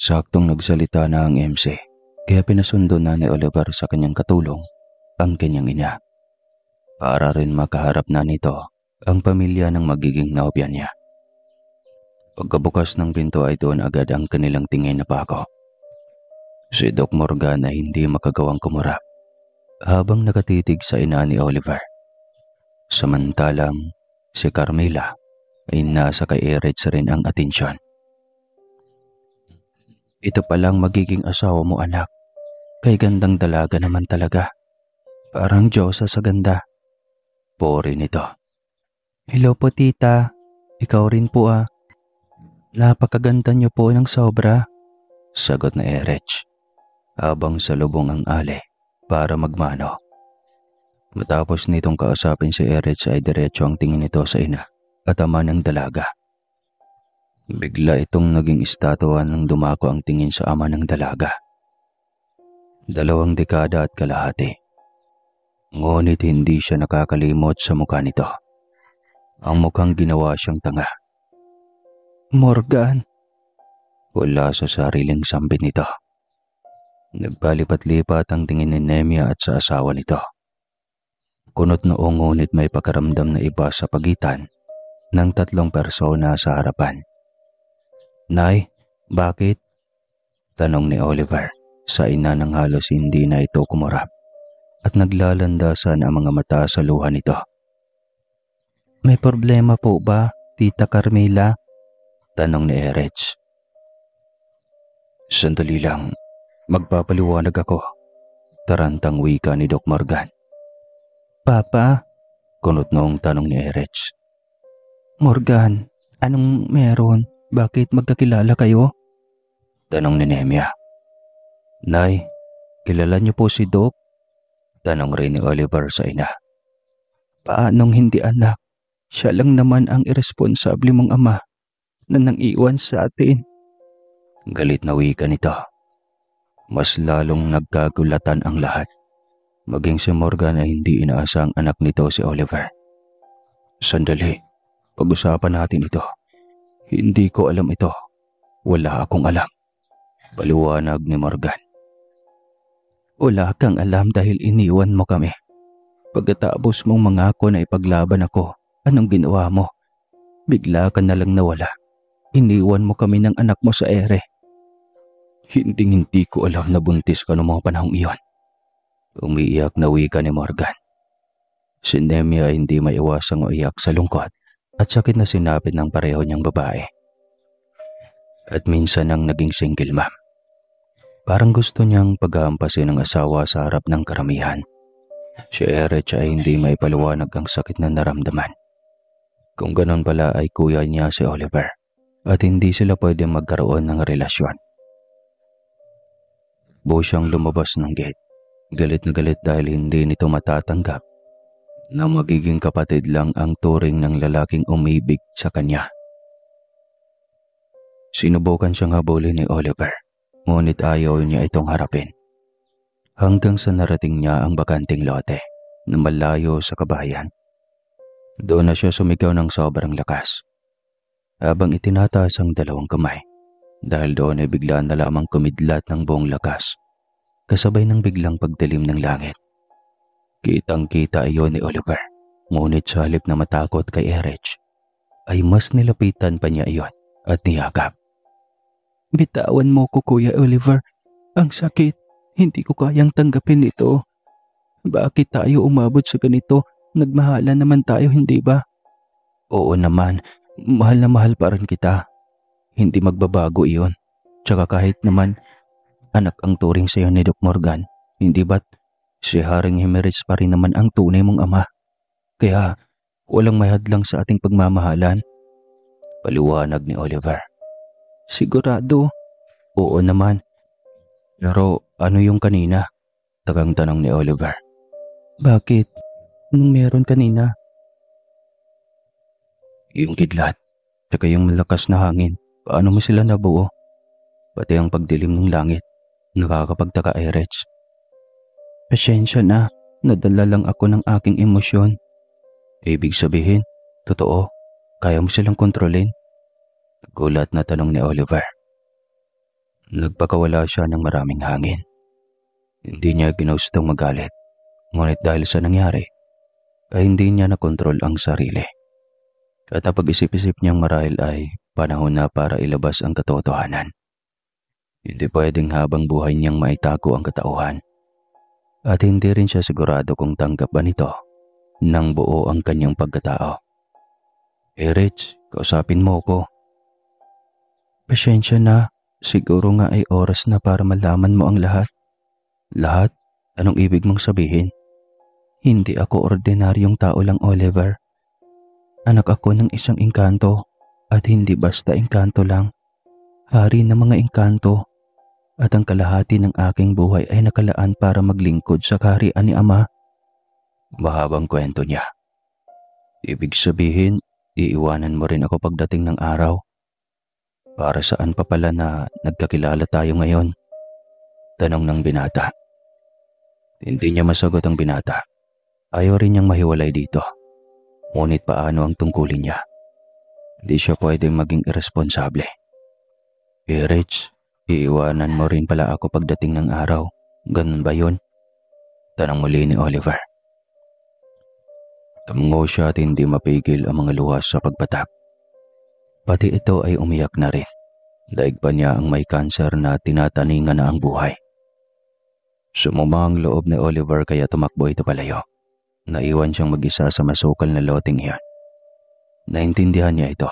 Saktong nagsalita na ang MC, kaya pinasundo na ni Oliver sa kanyang katulong ang kanyang ina. Para rin makaharap na nito ang pamilya ng magiging nobya niya. Pagkabukas ng pinto ay doon agad ang kanilang tingin na pako. Si Doc Morgan ay hindi makagawang kumurap habang nakatitig sa ina ni Oliver. Samantalang si Carmela ay nasa kay Erich rin ang atensyon. Ito palang magiging asawa mo, anak. Kay gandang dalaga naman talaga. Parang Diyosa sa ganda. Pori nito. Hello po, tita. Ikaw rin po ah. Napakaganda niyo po ng sobra, sagot na Erich habang salubong ang ale para magmano. Matapos nitong kausapin si Erich ay diretso ang tingin nito sa ina at ama ng dalaga. Bigla itong naging estatwa nang dumako ang tingin sa ama ng dalaga. 2 dekada at kalahati. Ngunit hindi siya nakakalimot sa mukha nito. Ang mukhang ginawa siyang tanga. Morgan. Wala sa sariling sambit nito. Nagpalipat-lipat ang tingin ni Nemia at sa asawa nito. Kunot noong ngunit may pakaramdam na iba sa pagitan ng 3 persona sa harapan. Nay, bakit? Tanong ni Oliver sa ina nang halos hindi na ito kumurap at naglalandasan ang mga mata sa luha nito. May problema po ba, Tita Carmela? Tanong ni Erich. Sandali lang, magpapaliwanag ako. Tarantang wika ni Doc Morgan. Papa? Kunot noong tanong ni Erich. Morgan, anong meron? Bakit magkakilala kayo? Tanong ni Nemia. Nay, kilala niyo po si Doc? Tanong rin ni Oliver sa ina. Paanong hindi, anak? Siya lang naman ang irresponsable mong ama na nang iwan sa atin. Galit na wika nito. Mas lalong nagkagulatan ang lahat. Maging si Morgan ay hindi inaasang anak nito si Oliver. Sandali, pag-usapan natin ito. Hindi ko alam ito. Wala akong alam. Paliwanag ni Morgan. Wala kang alam dahil iniwan mo kami. Pagkatapos mong mangako na ipaglaban ako, anong ginawa mo? Bigla ka na lang nawala. Iniwan mo kami ng anak mo sa ere. Hindi ko alam na buntis ka noong mga panahong iyon. Umiiyak na wika ni Morgan. Si Nemia ay hindi maiwasang uiyak sa lungkot at sakit na sinapit ng pareho niyang babae. At minsan ang naging single mom. Parang gusto niyang paghahampasin ng asawa sa harap ng karamihan. Si Erich ay hindi maipaliwanag ang sakit na naramdaman. Kung ganon pala ay kuya niya si Oliver at hindi sila pwede magkaroon ng relasyon. Buo siyang lumabas ng gate. Galit na galit dahil hindi nito matatanggap na magiging kapatid lang ang turing ng lalaking umibig sa kanya. Sinubukan siyang habulin ni Oliver, ngunit ayaw niya itong harapin. Hanggang sa narating niya ang bakanting lote na malayo sa kabahayan. Doon na siya sumigaw ng sobrang lakas. Habang itinataas ang 2 kamay, dahil doon ay bigla na lamang kumidlat ng buong lakas, kasabay ng biglang pagdilim ng langit. Kitang-kita iyon ni Oliver. Ngunit sa halip na matakot kay Erich, ay mas nilapitan pa niya iyon at niyakap. Bitawan mo ko, Kuya Oliver. Ang sakit. Hindi ko kayang tanggapin ito. Bakit tayo umabot sa ganito? Nagmahalan naman tayo, hindi ba? Oo naman. Mahal na mahal pa rin kita. Hindi magbabago iyon. Tsaka kahit naman anak ang turing sa iyo ni Doc Morgan, hindi ba't si Haring Jimenez pa rin naman ang tunay mong ama? Kaya walang may hadlang sa ating pagmamahalan. Paliwanag ni Oliver. Sigurado? Oo naman. Pero ano yung kanina? Tagang tanong ni Oliver. Bakit? Anong meron kanina? Yung kidlat, tsaka yung malakas na hangin. Paano mo sila nabuo? Pati ang pagdilim ng langit. Nakakapagtaka, Erich. Pasensya na. Nadala lang ako ng aking emosyon. Ibig sabihin, totoo, kaya mo silang kontrolin? Gulat na tanong ni Oliver. Nagpakawala siya ng maraming hangin. Hindi niya ginustong magalit. Ngunit dahil sa nangyari, ay hindi niya nakontrol ang sarili. At napag-isip-isip niyang marahil ay panahon na para ilabas ang katotohanan. Hindi pwedeng habang buhay niyang maitago ang katauhan. At hindi rin siya sigurado kung tanggap ba nito nang buo ang kanyang pagkatao. Erich, kausapin mo ko. Pasensya na. Siguro nga ay oras na para malaman mo ang lahat. Lahat? Anong ibig mong sabihin? Hindi ako ordinaryong tao lang, Oliver. Anak ako ng isang engkanto at hindi basta engkanto lang. Hari ng mga engkanto at ang kalahati ng aking buhay ay nakalaan para maglingkod sa kaharian ni Ama. Mahabang kwento niya. Ibig sabihin, iiwanan mo rin ako pagdating ng araw. Para saan pa pala na nagkakilala tayo ngayon? Tanong ng binata. Hindi niya masagot ang binata. Ayaw rin niyang mahiwalay dito. Ngunit paano ang tungkulin niya? Hindi siya pwedeng maging irresponsable. Erich, iiwanan mo rin pala ako pagdating ng araw. Ganun ba yun? Tanong muli ni Oliver. Tumungo siya at hindi mapigil ang mga luha sa pagpatak. Pati ito ay umiyak na rin. Daig pa niya ang may kanser na tinataningan na ang buhay. Sumuma ang loob ni Oliver kaya tumakbo ito palayo. Naiwan siyang mag-isa sa masukal na loting iyon. Naintindihan niya ito.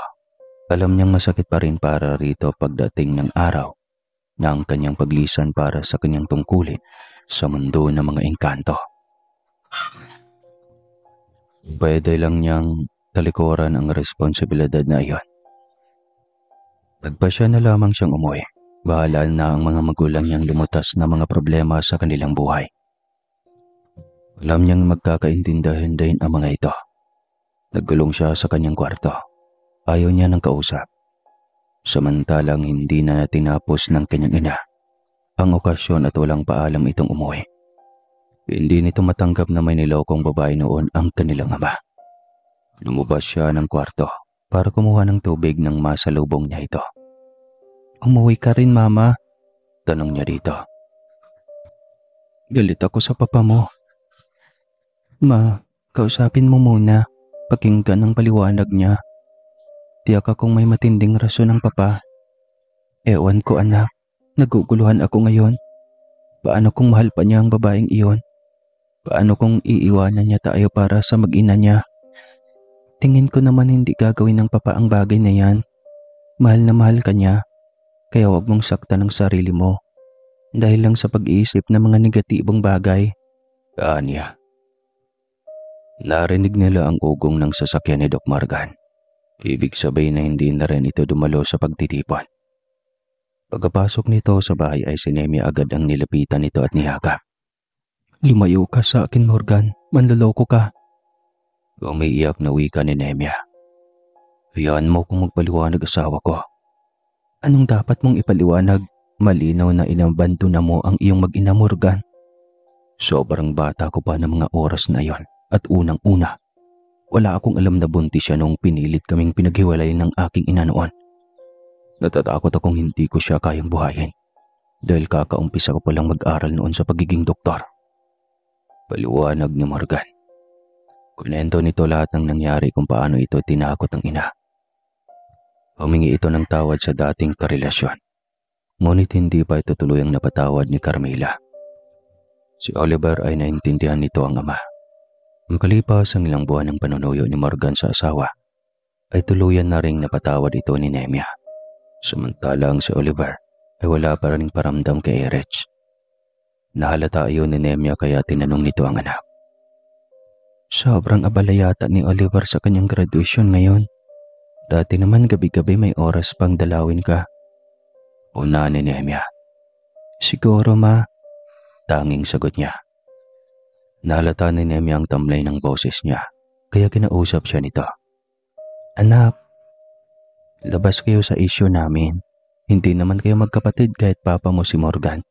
Alam niyang masakit pa rin para rito pagdating ng araw na ang kanyang paglisan para sa kanyang tungkulin sa mundo ng mga engkanto. Pwede lang niyang talikuran ang responsibilidad na iyon. Nagpasya na lamang siyang umuwi. Bahala na ang mga magulang niyang lumutas na mga problema sa kanilang buhay. Alam niyang magkakaintindihan din ang mga ito. Nagkulong siya sa kanyang kwarto. Ayaw niya ng kausap. Samantalang hindi na tinapos ng kanyang ina ang okasyon at walang paalam itong umuwi. Hindi nito matanggap na may nilokong babae noon ang kanilang ama. Lumabas siya ng kwarto para kumuha ng tubig nang masalubong niya ito. Umuwi ka rin, Mama? Tanong niya dito. Galit ako sa papa mo. Ma, kausapin mo muna. Pakinggan ang paliwanag niya. Tiyak akong may matinding rason ng papa. Ewan ko, anak. Naguguluhan ako ngayon. Paano kung mahal pa niya ang babaeng iyon? Paano kung iiwanan niya tayo para sa mag-ina niya? Tingin ko naman hindi gagawin ng papa ang bagay na yan. Mahal na mahal ka niya. Kaya huwag mong saktan ang sarili mo. Dahil lang sa pag-iisip ng mga negatibong bagay. Anya. Narinig nila ang ugong ng sasakyan ni Doc Morgan. Ibig sabihin na hindi na rin ito dumalo sa pagtitipon. Pagkapasok nito sa bahay ay si Nemi agad ang nilapitan nito at niyakap. Lumayo ka sa akin, Morgan. Manloloko ka. Umiiyak na wika ni Nemia. Hayaan mo kung magpaliwanag asawa ko. Anong dapat mong ipaliwanag? Malinaw na inabanto na mo ang iyong mag-ina, Morgan. Sobrang bata ko pa ng mga oras na yon at unang-una, wala akong alam na buntis siya noong pinilit kaming pinaghiwalay ng aking ina noon. Natatakot akong hindi ko siya kayang buhayin dahil kakaumpisa ko palang mag-aral noon sa pagiging doktor. Paliwanag ni Morgan. Kunento nito lahat ng nangyari kung paano ito tinakot ng ina. Humingi ito ng tawad sa dating karelasyon. Ngunit hindi pa ito tuluyang napatawad ni Carmela. Si Oliver ay naintindihan nito ang ama. Makalipas ang ilang buwan ng panunuyo ni Morgan sa asawa, ay tuluyan na ring napatawad ito ni Nemia. Samantalang si Oliver ay wala pa ring paramdam kay Erich. Nahalata iyon ni Nemia kaya tinanong nito ang anak. Sobrang abala yata ni Oliver sa kanyang graduation ngayon. Dati naman gabi-gabi may oras pang dalawin ka. Una ni Nemia. Siguro ma, tanging sagot niya. Nahalata ni Nemia ang tamlay ng boses niya, kaya kinausap siya nito. Anak, labas kayo sa issue namin. Hindi naman kayo magkapatid kahit papa mo si Morgan.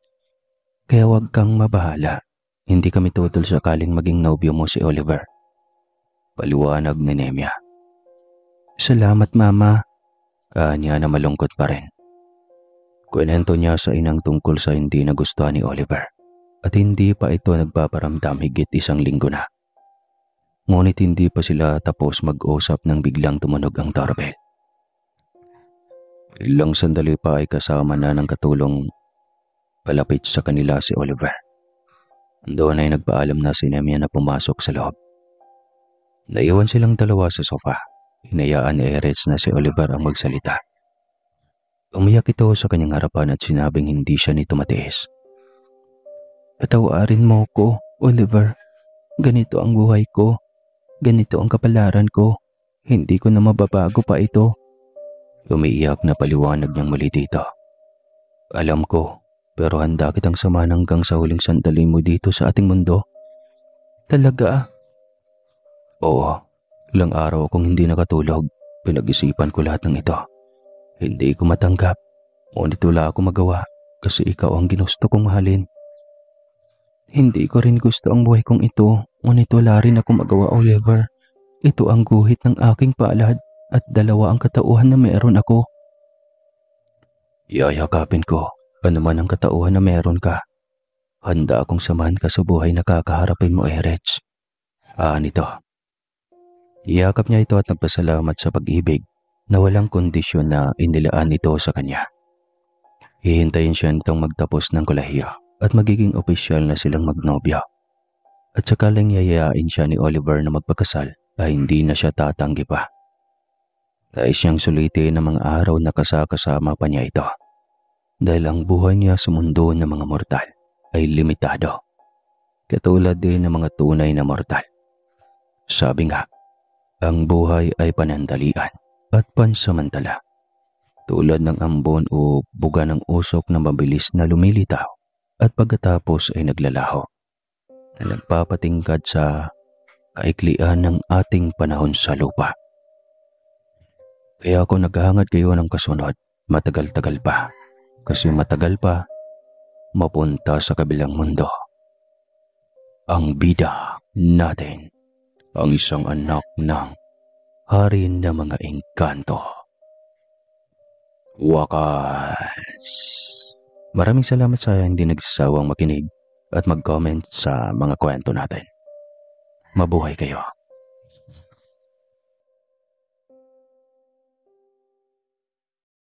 Kaya wag kang mabahala. Hindi kami tutol sakaling maging nobyo mo si Oliver. Paliwanag ni Nemia. Salamat mama. Kanya na malungkot pa rin. Kwento niya sa inang tungkol sa hindi nagustuhan ni Oliver at hindi pa ito nagpaparamdam higit 1 linggo na. Ngunit hindi pa sila tapos mag-usap nang biglang tumunog ang doorbell. Ilang sandali pa ay kasama na ng katulong palapit sa kanila si Oliver. Doon ay nagpaalam na si Nemia na pumasok sa loob. Naiwan silang dalawa sa sofa. Hinayaan ni Erich na si Oliver ang magsalita. Umiyak ito sa kanyang harapan at sinabing hindi siya nito matiis. Patawarin mo ko, Oliver. Ganito ang buhay ko. Ganito ang kapalaran ko. Hindi ko na mababago pa ito. Umiiyak na paliwanag niyang muli dito. Alam ko, pero handa kitang samahan hanggang sa huling sandali mo dito sa ating mundo. Talaga? Oo, ilang araw akong hindi nakatulog. Pinag-isipan ko lahat ng ito. Hindi ko matanggap. Ngunit wala akong magawa kasi ikaw ang ginusto kong mahalin. Hindi ko rin gusto ang buhay kong ito. Ngunit wala rin akong magawa, Oliver. Ito ang guhit ng aking palad at 2 ang katauhan na meron ako. Yayakapin ko ano man ang katauhan na meron ka. Handa akong samahan ka sa buhay na kakaharapin mo, Erich. Nito. Iyakap niya ito at nagpasalamat sa pag-ibig na walang kondisyon na inilaan ito sa kanya. Hihintayin siya nitong magtapos ng kolehiyo at magiging opisyal na silang magnobyo. At sakaling yayain siya ni Oliver na magpakasal ay hindi na siya tatanggi pa. Nais siyang sulitin ng mga araw na kasama pa niya ito. Dahil ang buhay niya sa mundo ng mga mortal ay limitado. Katulad din ng mga tunay na mortal. Sabi nga, ang buhay ay panandalian at pansamantala. Tulad ng ambon o buga ng usok na mabilis na lumilitaw at pagkatapos ay naglalaho na nagpapatingkad sa kaiklian ng ating panahon sa lupa. Kaya ako naghahangad kayo ng kasunod, matagal-tagal pa, kasi matagal pa mapunta sa kabilang mundo. Ang bida natin, ang isang anak ng hari ng mga engkanto. Wakas. Maraming salamat sa hindi nagsasawang makinig at mag-comment sa mga kwento natin. Mabuhay kayo.